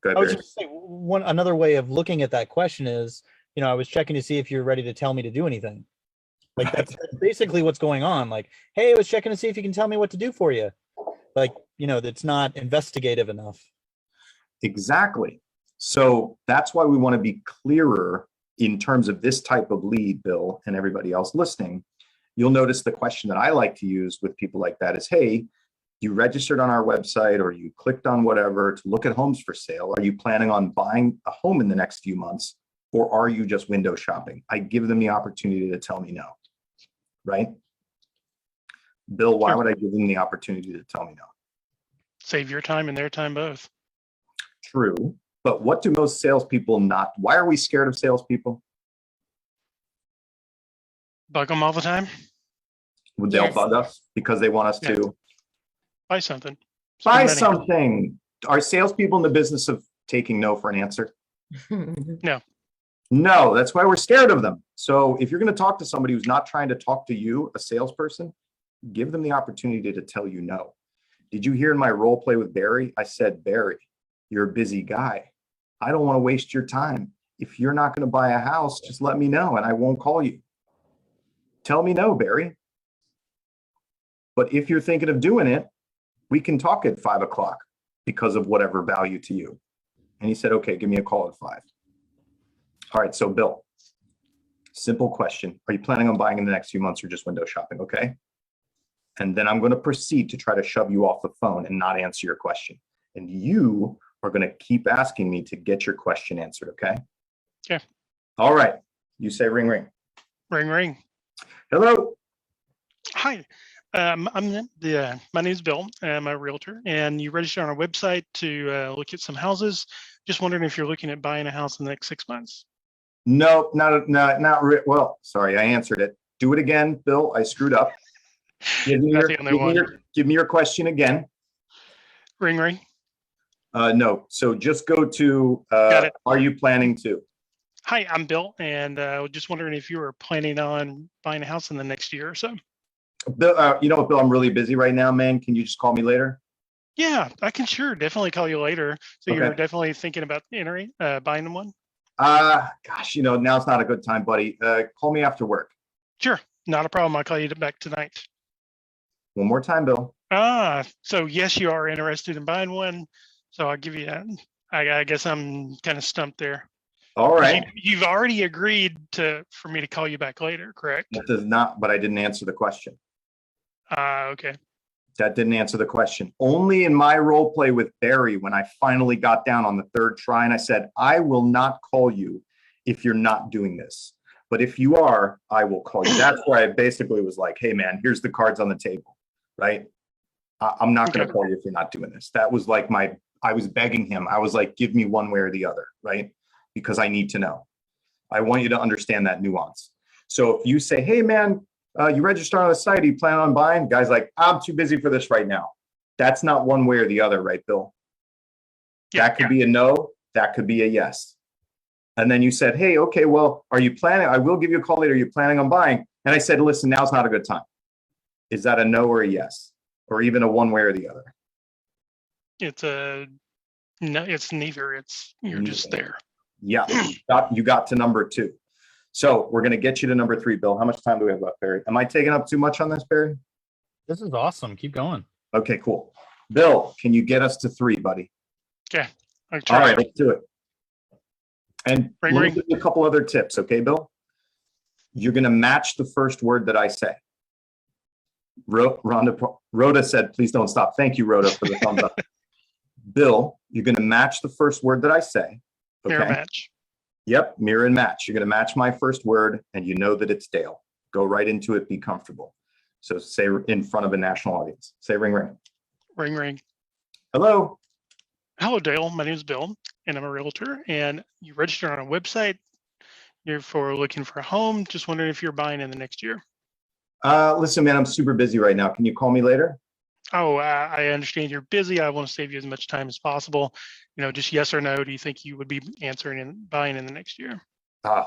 S2: Go ahead,
S1: I was
S2: Barry.
S1: just saying, another way of looking at that question is, I was checking to see if you're ready to tell me to do anything. Like that's basically what's going on. Like, hey, I was checking to see if you can tell me what to do for you. Like, that's not investigative enough.
S2: Exactly. So that's why we want to be clearer in terms of this type of lead, Bill, and everybody else listening. You'll notice the question that I like to use with people like that is, hey, you registered on our website or you clicked on whatever to look at homes for sale. Are you planning on buying a home in the next few months, or are you just window shopping? I give them the opportunity to tell me no, right? Bill, why would I give them the opportunity to tell me no?
S4: Save your time and their time both.
S2: True, but what do most salespeople not? Why are we scared of salespeople?
S4: Bug them all the time.
S2: They'll
S6: Yes.
S2: bug us because they want us to
S4: Buy something.
S2: buy
S4: Spend money.
S2: something. Are salespeople in the business of taking no for an answer? No, that's why we're scared of them. So if you're going to talk to somebody who's not trying to talk to you, a salesperson, Give them the opportunity to tell you no. Did you hear in my role play with Barry? I said, Barry, you're a busy guy. I don't want to waste your time. If you're not going to buy a house, just let me know and I won't call you. Tell me no, Barry. But if you're thinking of doing it, we can talk at 5 o'clock because of whatever value to you. And he said, okay, give me a call at 5. All right, so Bill, simple question. Are you planning on buying in the next few months or just window shopping? Okay. And then I'm going to proceed to try to shove you off the phone and not answer your question. And you are going to keep asking me to get your question answered. Okay.
S4: Okay.
S2: All right. You say ring, ring.
S4: Ring, ring.
S2: Hello.
S4: Hi. My name is Bill. I'm a realtor, and you registered on our website to look at some houses. Just wondering if you're looking at buying a house in the next 6 months.
S2: No, well, sorry, I answered it. Do it again, Bill. I screwed up. Give me your question again.
S4: Ring, ring.
S2: No. So just go to, are you planning to?
S4: Hi, I'm Bill, and just wondering if you were planning on buying a house in the next year or so.
S2: Bill, you know what, Bill, I'm really busy right now, man. Can you just call me later?
S4: Yeah, I can definitely call you later. So
S2: Okay.
S4: You're definitely thinking about buying one?
S2: Gosh, now's not a good time, buddy. Call me after work.
S4: Sure, not a problem. I'll call you back tonight.
S2: One more time, Bill.
S4: So yes, you are interested in buying one. So I'll give you that. I guess I'm kind of stumped there.
S2: All right.
S4: You've already agreed for me to call you back later, correct?
S2: That does not, but I didn't answer the question.
S4: Okay.
S2: That didn't answer the question. Only in my role play with Barry, when I finally got down on the 3rd try and I said, I will not call you if you're not doing this. But if you are, I will call you. That's where I basically was like, hey, man, here's the cards on the table, right? I'm not going to call you if you're not doing this. That was like I was begging him. I was like, give me one way or the other, right? Because I need to know. I want you to understand that nuance. So if you say, hey, man, you register on the site, you plan on buying? Guy's like, I'm too busy for this right now. That's not one way or the other, right, Bill? That could be a no. That could be a yes. And then you said, hey, okay, well, are you planning? I will give you a call later. Are you planning on buying? And I said, listen, now's not a good time. Is that a no or a yes? Or even a one way or the other?
S4: It's no, it's neither. You're just there.
S2: Yeah, you got to number 2. So we're going to get you to number 3, Bill. How much time do we have left, Barry? Am I taking up too much on this, Barry?
S1: This is awesome. Keep going.
S2: Okay, cool. Bill, can you get us to 3, buddy?
S4: Okay.
S2: All right, let's do it. And
S4: Ring,
S2: let me
S4: ring.
S2: give you a couple other tips, okay, Bill? You're going to match the first word that I say. Rhoda said, please don't stop. Thank you, Rhoda, for the thumbs up. Bill, you're going to match the first word that I say. Okay?
S4: Mirror match.
S2: Yep, mirror and match. You're going to match my first word, and you know that it's Dale. Go right into it. Be comfortable. So say in front of a national audience. Say ring, ring.
S4: Ring, ring.
S2: Hello.
S4: Hello, Dale. My name is Bill, and I'm a realtor. And you registered on our website. You're looking for a home. Just wondering if you're buying in the next year.
S2: Listen, man, I'm super busy right now. Can you call me later?
S4: Oh, I understand you're busy. I want to save you as much time as possible. Just yes or no. Do you think you would be answering and buying in the next year?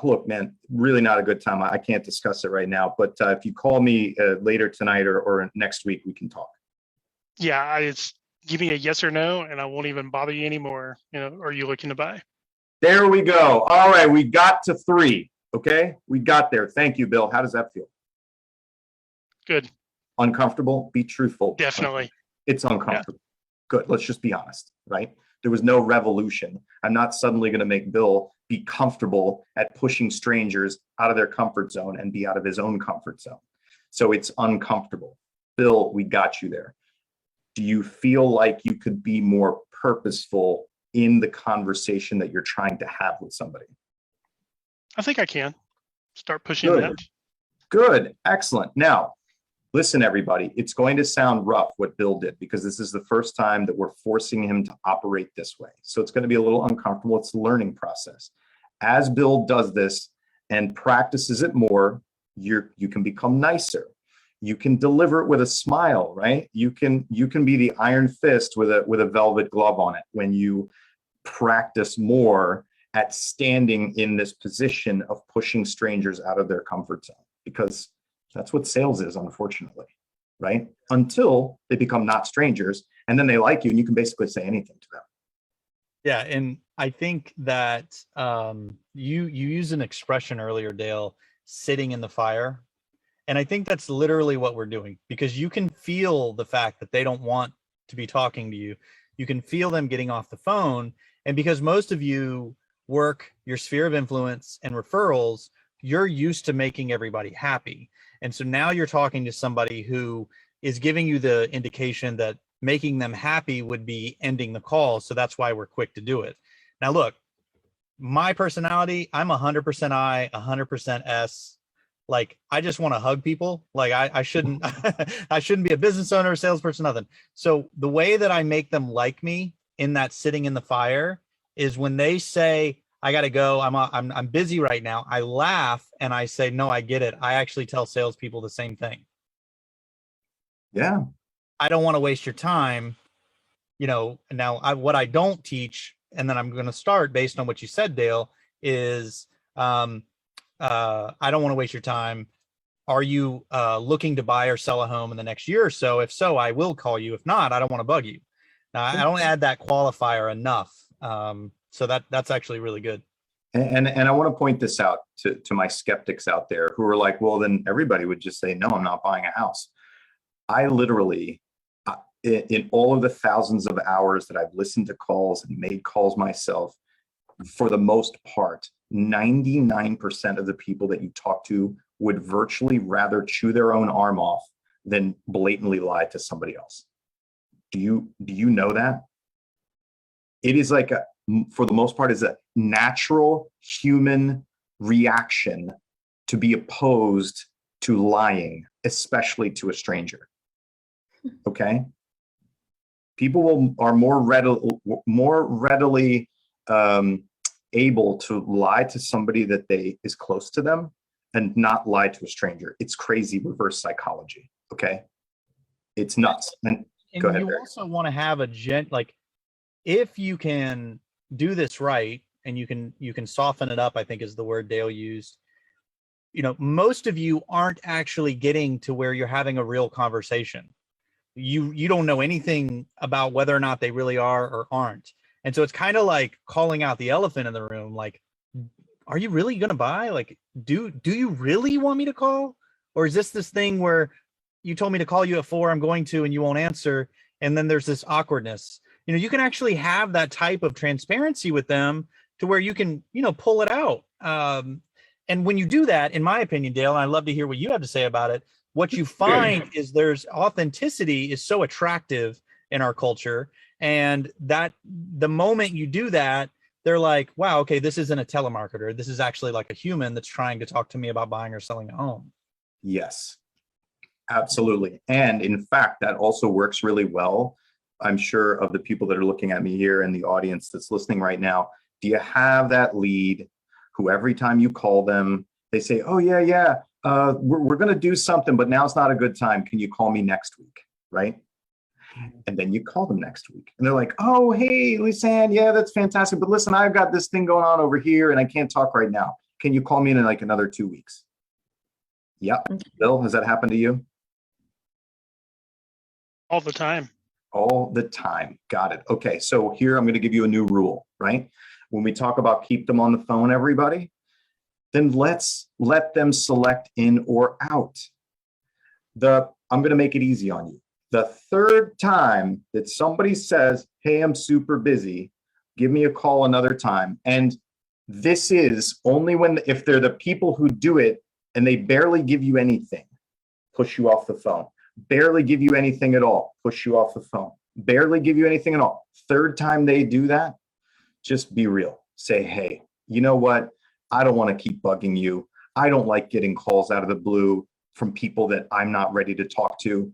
S2: Look, man, really not a good time. I can't discuss it right now. But if you call me later tonight or next week, we can talk.
S4: Yeah, it's give me a yes or no, and I won't even bother you anymore. Are you looking to buy?
S2: There we go. All right, we got to 3. Okay, we got there. Thank you, Bill. How does that feel?
S4: Good.
S2: Uncomfortable? Be truthful.
S4: Definitely.
S2: It's uncomfortable. Yeah. Good. Let's just be honest, right? There was no revolution. I'm not suddenly going to make Bill be comfortable at pushing strangers out of their comfort zone and be out of his own comfort zone. So it's uncomfortable. Bill, we got you there. Do you feel like you could be more purposeful in the conversation that you're trying to have with somebody?
S4: I think I can start pushing that.
S2: Good. Excellent. Now, listen, everybody, it's going to sound rough what Bill did because this is the first time that we're forcing him to operate this way. So it's going to be a little uncomfortable. It's a learning process. As Bill does this and practices it more, you can become nicer. You can deliver it with a smile, right? You can be the iron fist with a velvet glove on it when you practice more at standing in this position of pushing strangers out of their comfort zone, because that's what sales is, unfortunately. right? Until they become not strangers, and then they like you, and you can basically say anything to them.
S1: Yeah, and I think that you used an expression earlier, Dale, sitting in the fire. And I think that's literally what we're doing, because you can feel the fact that they don't want to be talking to you. You can feel them getting off the phone. And because most of you work your sphere of influence and referrals, you're used to making everybody happy. And so now you're talking to somebody who is giving you the indication that making them happy would be ending the call. So that's why we're quick to do it. Now, look, my personality, I'm 100% I, 100% S. Like, I just want to hug people. Like, I shouldn't, I shouldn't be a business owner, salesperson, nothing. So the way that I make them like me in that sitting in the fire is when they say, I got to go, I'm busy right now, I laugh and I say, no, I get it. I actually tell salespeople the same thing.
S2: Yeah.
S1: I don't want to waste your time. You know, now what I don't teach, and then I'm going to start based on what you said, Dale, is I don't want to waste your time. Are you looking to buy or sell a home in the next year or so? If so, I will call you. If not, I don't want to bug you. Now, I don't add that qualifier enough. So that's actually really good.
S2: And I want to point this out to my skeptics out there who are like, well, then everybody would just say, no, I'm not buying a house. I literally, in all of the thousands of hours that I've listened to calls and made calls myself, for the most part, 99% of the people that you talk to would virtually rather chew their own arm off than blatantly lie to somebody else. Do you know that? It is like for the most part, is a natural human reaction to be opposed to lying, especially to a stranger. Okay? People are more readily able to lie to somebody that is close to them and not lie to a stranger. It's crazy reverse psychology. Okay, it's nuts. And go ahead.
S1: You also want to have like, if you can do this right, and you can soften it up, I think is the word Dale used. You know, most of you aren't actually getting to where you're having a real conversation. You don't know anything about whether or not they really are or aren't. And so it's kind of like calling out the elephant in the room. Like, are you really going to buy? Like, do you really want me to call? Or is this thing where you told me to call you at 4, I'm going to, and you won't answer. And then there's this awkwardness. You know, you can actually have that type of transparency with them to where you can, you know, pull it out. And when you do that, in my opinion, Dale, and I'd love to hear what you have to say about it, what you find is there's authenticity is so attractive in our culture. And that the moment you do that, they're like, wow, okay, this isn't a telemarketer. This is actually like a human that's trying to talk to me about buying or selling a home.
S2: Yes, absolutely. And in fact, that also works really well. I'm sure of the people that are looking at me here and the audience that's listening right now, do you have that lead who every time you call them, they say, oh, yeah, we're going to do something, but now it's not a good time. Can you call me next week? Right? And then you call them next week and they're like, oh, hey, Lisanne, yeah, that's fantastic. But listen, I've got this thing going on over here and I can't talk right now. Can you call me in like another 2 weeks? Yep. Bill, has that happened to you?
S4: All the time.
S2: All the time. Got it. Okay. So here I'm going to give you a new rule, right? When we talk about keep them on the phone, everybody, then let's let them select in or out. I'm going to make it easy on you. The third time that somebody says, hey, I'm super busy, give me a call another time. And this is only if they're the people who do it and they barely give you anything, push you off the phone. Barely give you anything at all, push you off the phone. Barely give you anything at all. Third time they do that, just be real. Say, hey, you know what? I don't want to keep bugging you. I don't like getting calls out of the blue from people that I'm not ready to talk to.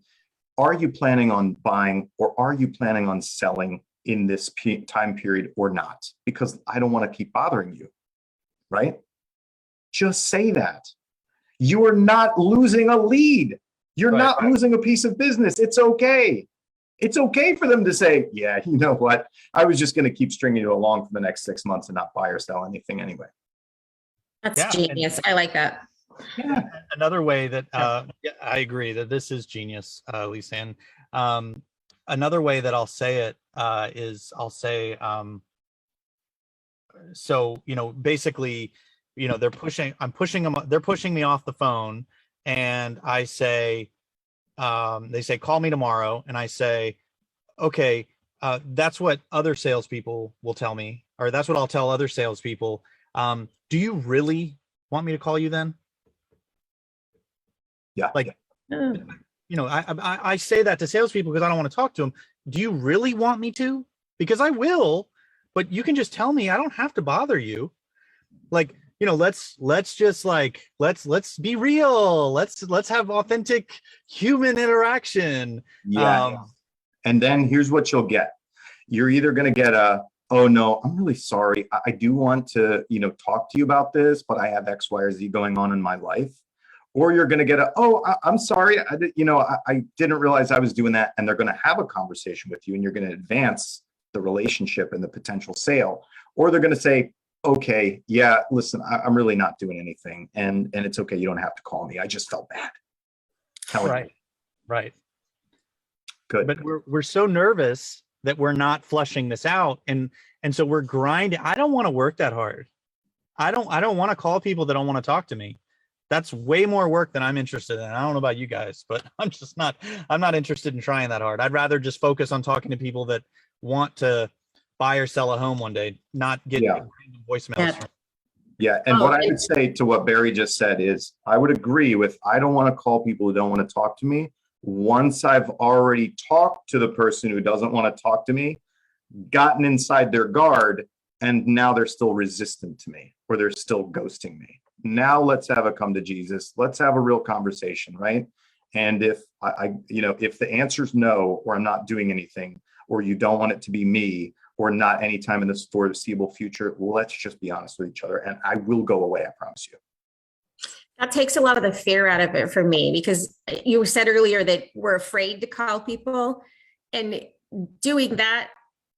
S2: Are you planning on buying or are you planning on selling in this time period or not? Because I don't want to keep bothering you, right? Just say that. You are not losing a lead. You're not losing a piece of business. It's okay. It's okay for them to say, yeah, you know what? I was just going to keep stringing you along for the next 6 months and not buy or sell anything anyway.
S6: That's genius. I like that.
S2: Yeah.
S1: Another way that I agree that this is genius, Lisanne. Another way that I'll say it is I'll say, so, basically, I'm pushing them, they're pushing me off the phone, and I say, they say, call me tomorrow. And I say, okay, that's what other salespeople will tell me, or that's what I'll tell other salespeople. Do you really want me to call you then?
S2: Yeah.
S1: Like, I say that to salespeople because I don't want to talk to them. Do you really want me to? Because I will, but you can just tell me. I don't have to bother you. Like, let's just like, let's be real. Let's have authentic human interaction.
S2: Yeah. And then here's what you'll get. You're either going to get a, oh no, I'm really sorry. I do want to, talk to you about this, but I have X, Y, or Z going on in my life. Or you're going to get a, oh, I'm sorry. I didn't realize I was doing that. And they're going to have a conversation with you, and you're going to advance the relationship and the potential sale. Or they're going to say, okay, yeah, listen, I'm really not doing anything. And it's okay. You don't have to call me. I just felt bad.
S1: Right.
S2: Good.
S1: But we're so nervous that we're not flushing this out. And so we're grinding. I don't want to work that hard. I don't want to call people that don't want to talk to me. That's way more work than I'm interested in. I don't know about you guys, but I'm not interested in trying that hard. I'd rather just focus on talking to people that want to buy or sell a home one day, not get voicemails.
S2: Yeah. And what I would say to what Barry just said is, I would agree with, I don't want to call people who don't want to talk to me. Once I've already talked to the person who doesn't want to talk to me, gotten inside their guard, and now they're still resistant to me, or they're still ghosting me. Now let's have a come to Jesus. Let's have a real conversation, right? And if if the answer's no, or I'm not doing anything, or you don't want it to be me, or not anytime in the foreseeable future, let's just be honest with each other, and I will go away, I promise you.
S6: That takes a lot of the fear out of it for me, because you said earlier that we're afraid to call people, and doing that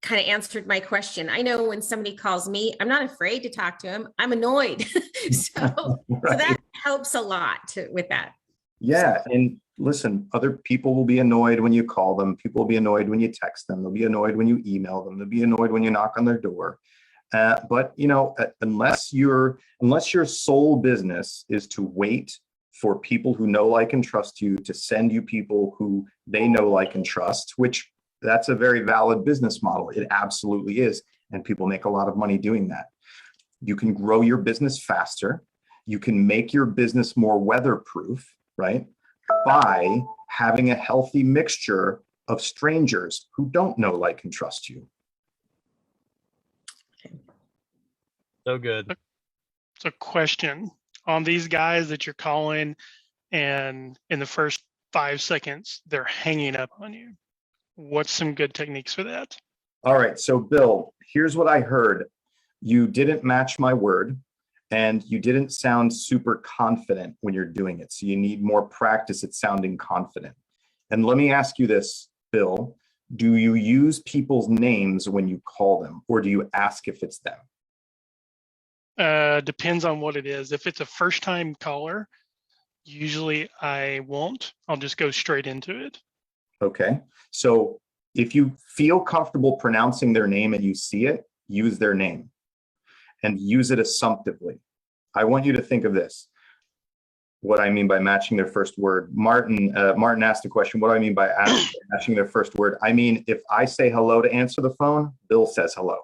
S6: kind of answered my question. I know when somebody calls me, I'm not afraid to talk to them. I'm annoyed. So that helps a lot with that.
S2: Yeah. And listen, other people will be annoyed when you call them. People will be annoyed when you text them. They'll be annoyed when you email them. They'll be annoyed when you knock on their door. But unless your sole business is to wait for people who know, like, and trust you to send you people who they know, like, and trust, which that's a very valid business model. It absolutely is. And people make a lot of money doing that. You can grow your business faster. You can make your business more weatherproof, right? By having a healthy mixture of strangers who don't know, like, and trust you.
S1: So good.
S4: So question on these guys that you're calling, and in the first 5 seconds, they're hanging up on you. What's some good techniques for that?
S2: All right. So Bill, here's what I heard. You didn't match my word, and you didn't sound super confident when you're doing it. So you need more practice at sounding confident. And let me ask you this, Bill, do you use people's names when you call them, or do you ask if it's them?
S4: Depends on what it is. If it's a first time caller, usually I won't. I'll just go straight into it.
S2: Okay. So if you feel comfortable pronouncing their name and you see it, use their name and use it assumptively. I want you to think of this. What I mean by matching their first word. Martin asked a question. What do I mean by matching their first word? I mean, if I say hello to answer the phone, Bill says hello.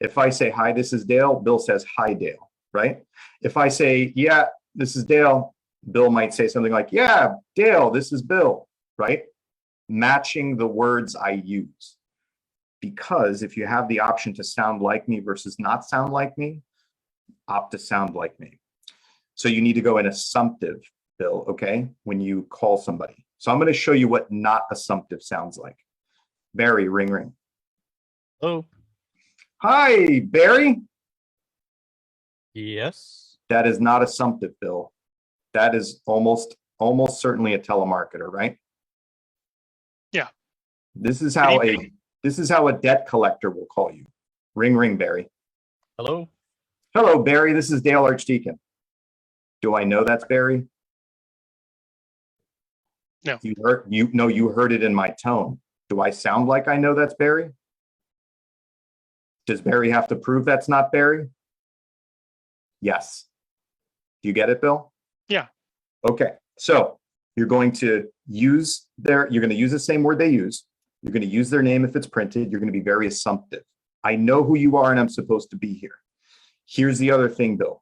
S2: If I say, hi, this is Dale, Bill says, hi, Dale, right? If I say, yeah, this is Dale, Bill might say something like, yeah, Dale, this is Bill, right? Matching the words I use. Because if you have the option to sound like me versus not sound like me, opt to sound like me. So you need to go in assumptive, Bill, okay, when you call somebody. So I'm going to show you what not assumptive sounds like. Barry, ring, ring.
S1: Hello.
S2: Hi, Barry.
S1: Yes.
S2: That is not assumptive, Bill. That is almost certainly a telemarketer, right?
S4: Yeah.
S2: This is how a debt collector will call you. Ring, ring, Barry.
S1: Hello.
S2: Hello, Barry. This is Dale Archdekin. Do I know that's Barry?
S4: No.
S2: You heard it in my tone. Do I sound like I know that's Barry? Does Barry have to prove that's not Barry? Yes. Do you get it, Bill?
S4: Yeah.
S2: Okay. So you're going to use the same word they use. You're going to use their name if it's printed. You're going to be very assumptive. I know who you are and I'm supposed to be here. Here's the other thing, Bill.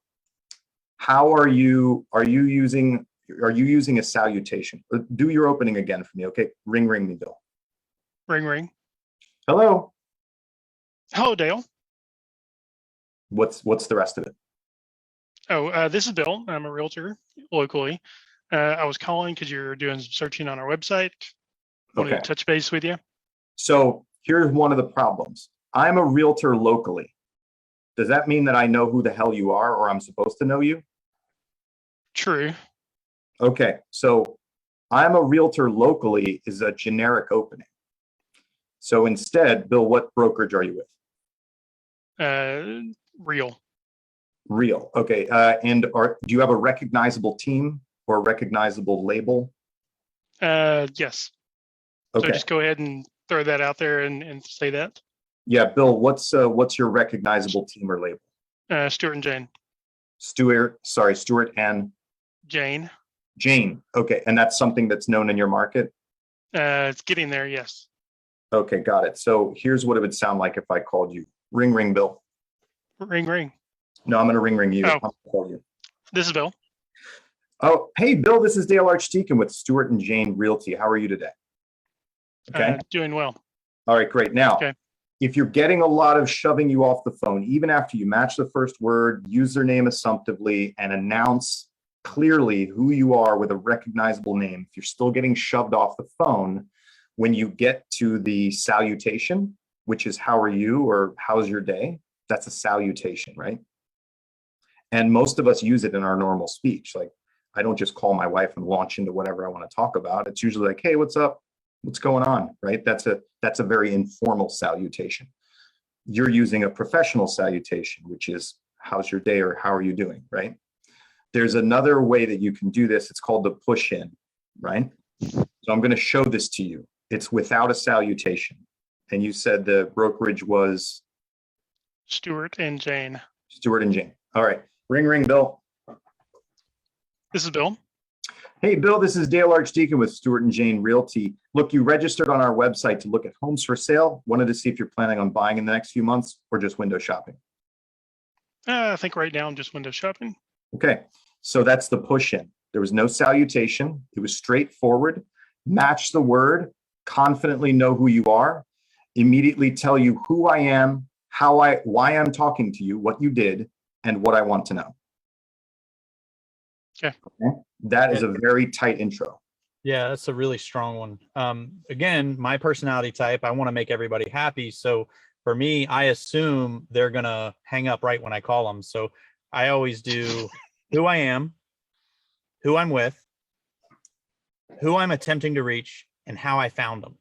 S2: How are you using a salutation? Do your opening again for me, okay? Ring me, Bill.
S4: Ring, ring.
S2: Hello.
S4: Hello, Dale.
S2: What's the rest of it?
S4: Oh, this is Bill. I'm a realtor locally. I was calling because you're doing some searching on our website. Wanted
S2: Okay.
S4: to touch base with you.
S2: So here's one of the problems. I'm a realtor locally. Does that mean that I know who the hell you are or I'm supposed to know you?
S4: True.
S2: Okay, so I'm a realtor locally is a generic opening. So instead, Bill, what brokerage are you with?
S4: Real.
S2: Real. Okay, do you have a recognizable team or a recognizable label?
S4: Yes.
S2: Okay.
S4: So just go ahead and throw that out there and say that.
S2: Yeah, Bill, what's your recognizable team or label?
S4: Stuart and Jane.
S2: Stuart and
S4: Jane.
S2: Jane. Okay, and that's something that's known in your market?
S4: It's getting there, yes.
S2: Okay, got it. So here's what it would sound like if I called you. Ring, Bill.
S4: Ring, ring.
S2: No, I'm going to ring you.
S4: Oh.
S2: I'm gonna call you.
S4: This is Bill.
S2: Oh, hey, Bill, this is Dale Archdekin with Stuart and Jane Realty. How are you today? Okay.
S4: Doing well.
S2: All right, great. Now,
S4: Okay.
S2: If you're getting a lot of shoving you off the phone, even after you match the first word, use their name assumptively, and announce clearly who you are with a recognizable name, if you're still getting shoved off the phone, when you get to the salutation, which is how are you or how's your day, that's a salutation, right? And most of us use it in our normal speech. Like, I don't just call my wife and launch into whatever I want to talk about. It's usually like, hey, what's up? What's going on, right? That's a very informal salutation. You're using a professional salutation, which is how's your day or how are you doing, right? There's another way that you can do this. It's called the push in, right? So I'm going to show this to you. It's without a salutation. And you said the brokerage was?
S4: Stuart and Jane.
S2: Stuart and Jane. All right. Ring, Bill.
S4: This is Bill.
S2: Hey, Bill, this is Dale Archdekin with Stuart and Jane Realty. Look, you registered on our website to look at homes for sale. Wanted to see if you're planning on buying in the next few months or just window shopping.
S4: I think right now I'm just window shopping.
S2: Okay, so that's the push in. There was no salutation. It was straightforward. Match the word, confidently know who you are, immediately tell you who I am, why I'm talking to you, what you did, and what I want to know.
S4: Okay.
S2: That is a very tight intro.
S1: Yeah, that's a really strong one. Again, my personality type, I want to make everybody happy. So for me, I assume they're going to hang up right when I call them. So I always do who I am, who I'm with, who I'm attempting to reach, and how I found them.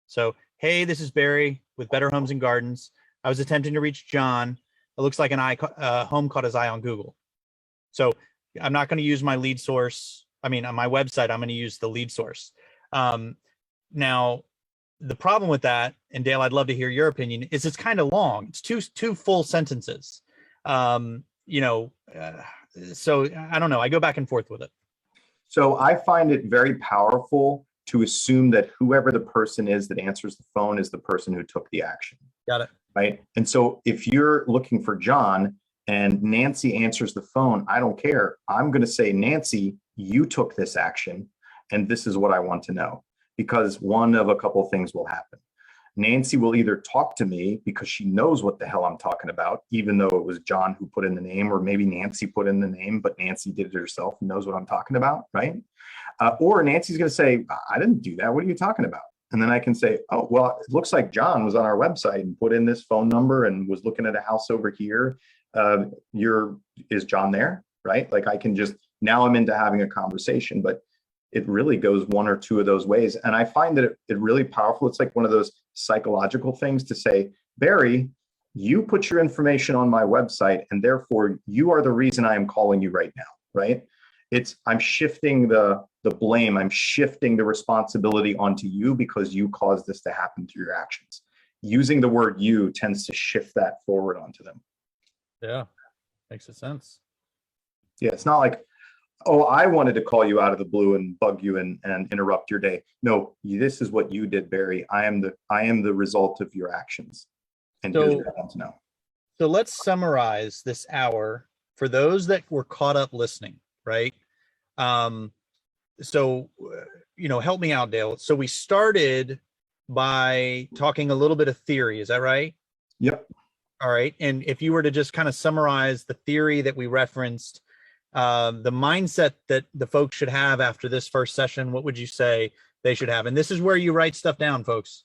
S1: So, hey, this is Barry with Better Homes and Gardens. I was attempting to reach John. It looks like home caught his eye on Google. So I'm not going to use my lead source. I mean, on my website, I'm going to use the lead source. Now, the problem with that, and Dale, I'd love to hear your opinion, is it's kind of long. It's two full sentences. So I don't know. I go back and forth with it.
S2: So I find it very powerful to assume that whoever the person is that answers the phone is the person who took the action.
S1: Got it.
S2: Right. And so if you're looking for John and Nancy answers the phone, I don't care. I'm going to say, Nancy, you took this action, and this is what I want to know, because one of a couple of things will happen. Nancy will either talk to me because she knows what the hell I'm talking about, even though it was John who put in the name, or maybe Nancy put in the name, but Nancy did it herself and knows what I'm talking about, right? Or Nancy's going to say, I didn't do that. What are you talking about? And then I can say, oh, well, it looks like John was on our website and put in this phone number and was looking at a house over here. Is John there? Right? Like I can just, now I'm into having a conversation, but it really goes one or two of those ways. And I find that it really powerful. It's like one of those psychological things to say, Barry, you put your information on my website, and therefore you are the reason I am calling you right now, right? I'm shifting the the blame. I'm shifting the responsibility onto you because you caused this to happen through your actions. Using the word you tends to shift that forward onto them.
S1: Yeah, makes sense.
S2: Yeah, it's not like, oh, I wanted to call you out of the blue and bug you and interrupt your day. No, this is what you did, Barry. I am the result of your actions. And here's what I want to know.
S1: So let's summarize this hour for those that were caught up listening, right? So, help me out, Dale. So we started by talking a little bit of theory. Is that right?
S2: Yep.
S1: All right. And if you were to just kind of summarize the theory that we referenced, the mindset that the folks should have after this first session, what would you say they should have? And this is where you write stuff down, folks.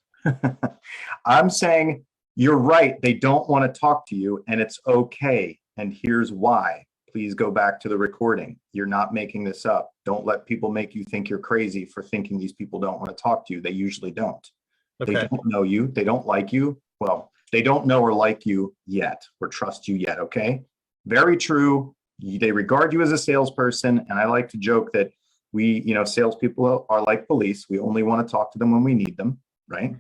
S2: I'm saying you're right. They don't want to talk to you, and it's okay. And here's why. Please go back to the recording. You're not making this up. Don't let people make you think you're crazy for thinking these people don't want to talk to you. They usually don't.
S1: Okay.
S2: They don't know you. They don't like you. Well, they don't know or like you yet or trust you yet. Okay. Very true. They regard you as a salesperson. And I like to joke that salespeople are like police. We only want to talk to them when we need them. Right.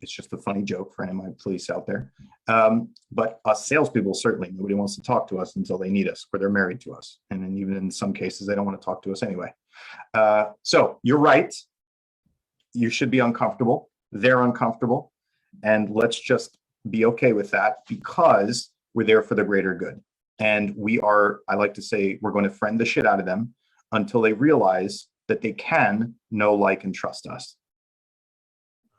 S2: It's just a funny joke for any of my police out there. But us salespeople, certainly nobody wants to talk to us until they need us or they're married to us. And then even in some cases, they don't want to talk to us anyway. So you're right. You should be uncomfortable. They're uncomfortable. And let's just be okay with that because we're there for the greater good. And I like to say, we're going to friend the shit out of them until they realize that they can know, like, and trust us.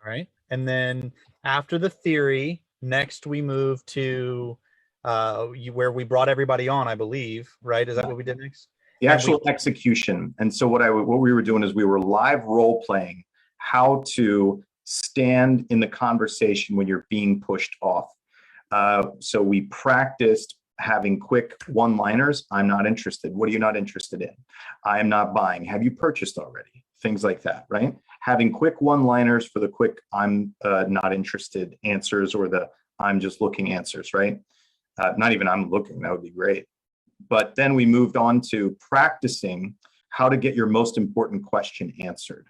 S1: All right. And then after the theory, next we move to where we brought everybody on, I believe, right? Is that what we did next?
S2: The actual execution. And so what we were doing is we were live role playing how to stand in the conversation when you're being pushed off. So we practiced having quick one-liners. I'm not interested. What are you not interested in? I am not buying. Have you purchased already? Things like that, right? Having quick one-liners for the quick I'm not interested answers or the I'm just looking answers, right? Not even I'm looking, that would be great. But then we moved on to practicing how to get your most important question answered,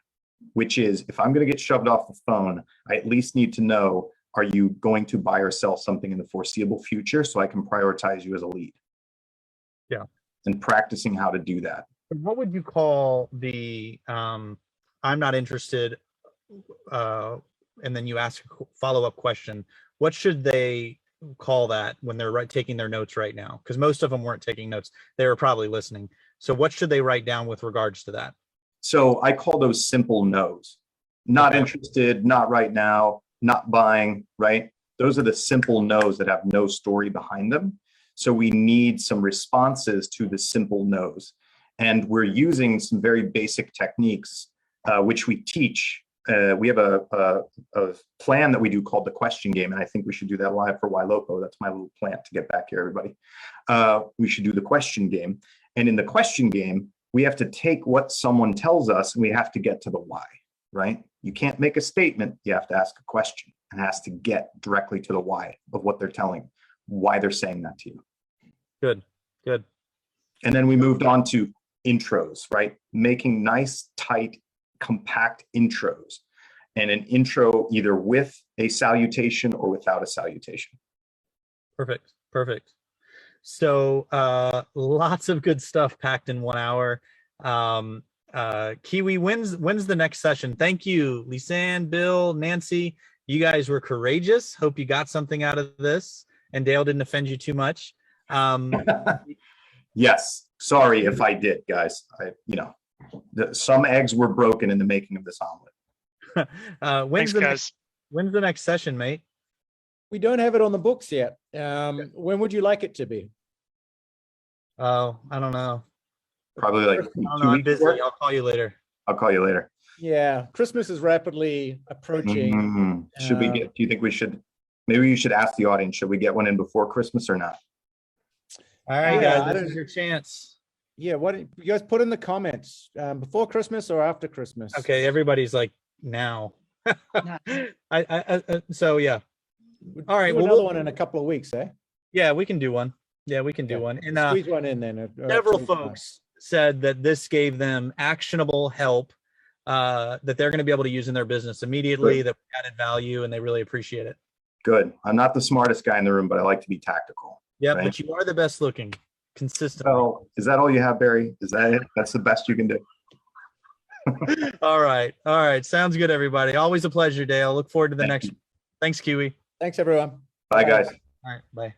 S2: which is, if I'm going to get shoved off the phone, I at least need to know, are you going to buy or sell something in the foreseeable future so I can prioritize you as a lead?
S1: Yeah.
S2: And practicing how to do that.
S1: What would you call the I'm not interested, and then you ask a follow-up question? What should they call that when they're taking their notes right now? Because most of them weren't taking notes. They were probably listening. So what should they write down with regards to that?
S2: So I call those simple no's. Not interested, not right now, not buying, right? Those are the simple no's that have no story behind them. So we need some responses to the simple no's. And we're using some very basic techniques, which we teach. We have a plan that we do called the question game. And I think we should do that live for Ylopo. That's my little plant to get back here, everybody. We should do the question game. And in the question game, we have to take what someone tells us and we have to get to the why, right? You can't make a statement. You have to ask a question and it has to get directly to the why of what they're telling, why they're saying that to you.
S1: Good.
S2: And then we moved on to intros, right? Making nice, tight, compact intros, and an intro either with a salutation or without a salutation.
S1: Perfect. So lots of good stuff packed in 1 hour. Kiwi, when's the next session? Thank you, Lisanne, Bill, Nancy. You guys were courageous. Hope you got something out of this, and Dale didn't offend you too much.
S2: Yes. Sorry if I did, guys. Some eggs were broken in the making of this omelet.
S1: When's the next session, mate?
S3: We don't have it on the books yet. When would you like it to be?
S1: Oh, I don't know.
S2: Probably like 2
S1: I'm
S2: weeks
S1: busy.
S2: worth.
S1: I'll call you later.
S2: I'll call you later.
S3: Yeah, Christmas is rapidly approaching.
S2: Should we get? Do you think we should? Maybe you should ask the audience. Should we get one in before Christmas or not?
S1: All right,
S3: Yeah,
S1: guys. This is your chance.
S3: Yeah, what you guys put in the comments before Christmas or after Christmas?
S1: Okay, everybody's like now. So yeah. All right.
S3: Well, another one in a couple of weeks, eh?
S1: Yeah, we can do one. And
S3: squeeze one in then.
S1: several folks said that this gave them actionable help that they're going to be able to use in their business immediately, that added value, and they really appreciate it.
S2: Good. I'm not the smartest guy in the room, but I like to be tactical.
S1: Yeah,
S2: right?
S1: but you are the best looking consistently.
S2: So is that all you have, Barry? Is that it? That's the best you can do?
S1: All right. All right. Sounds good, everybody. Always a pleasure, Dale. Look forward to the next. Thanks, Kiwi.
S3: Thanks, everyone.
S2: Bye, guys.
S1: All right. Bye.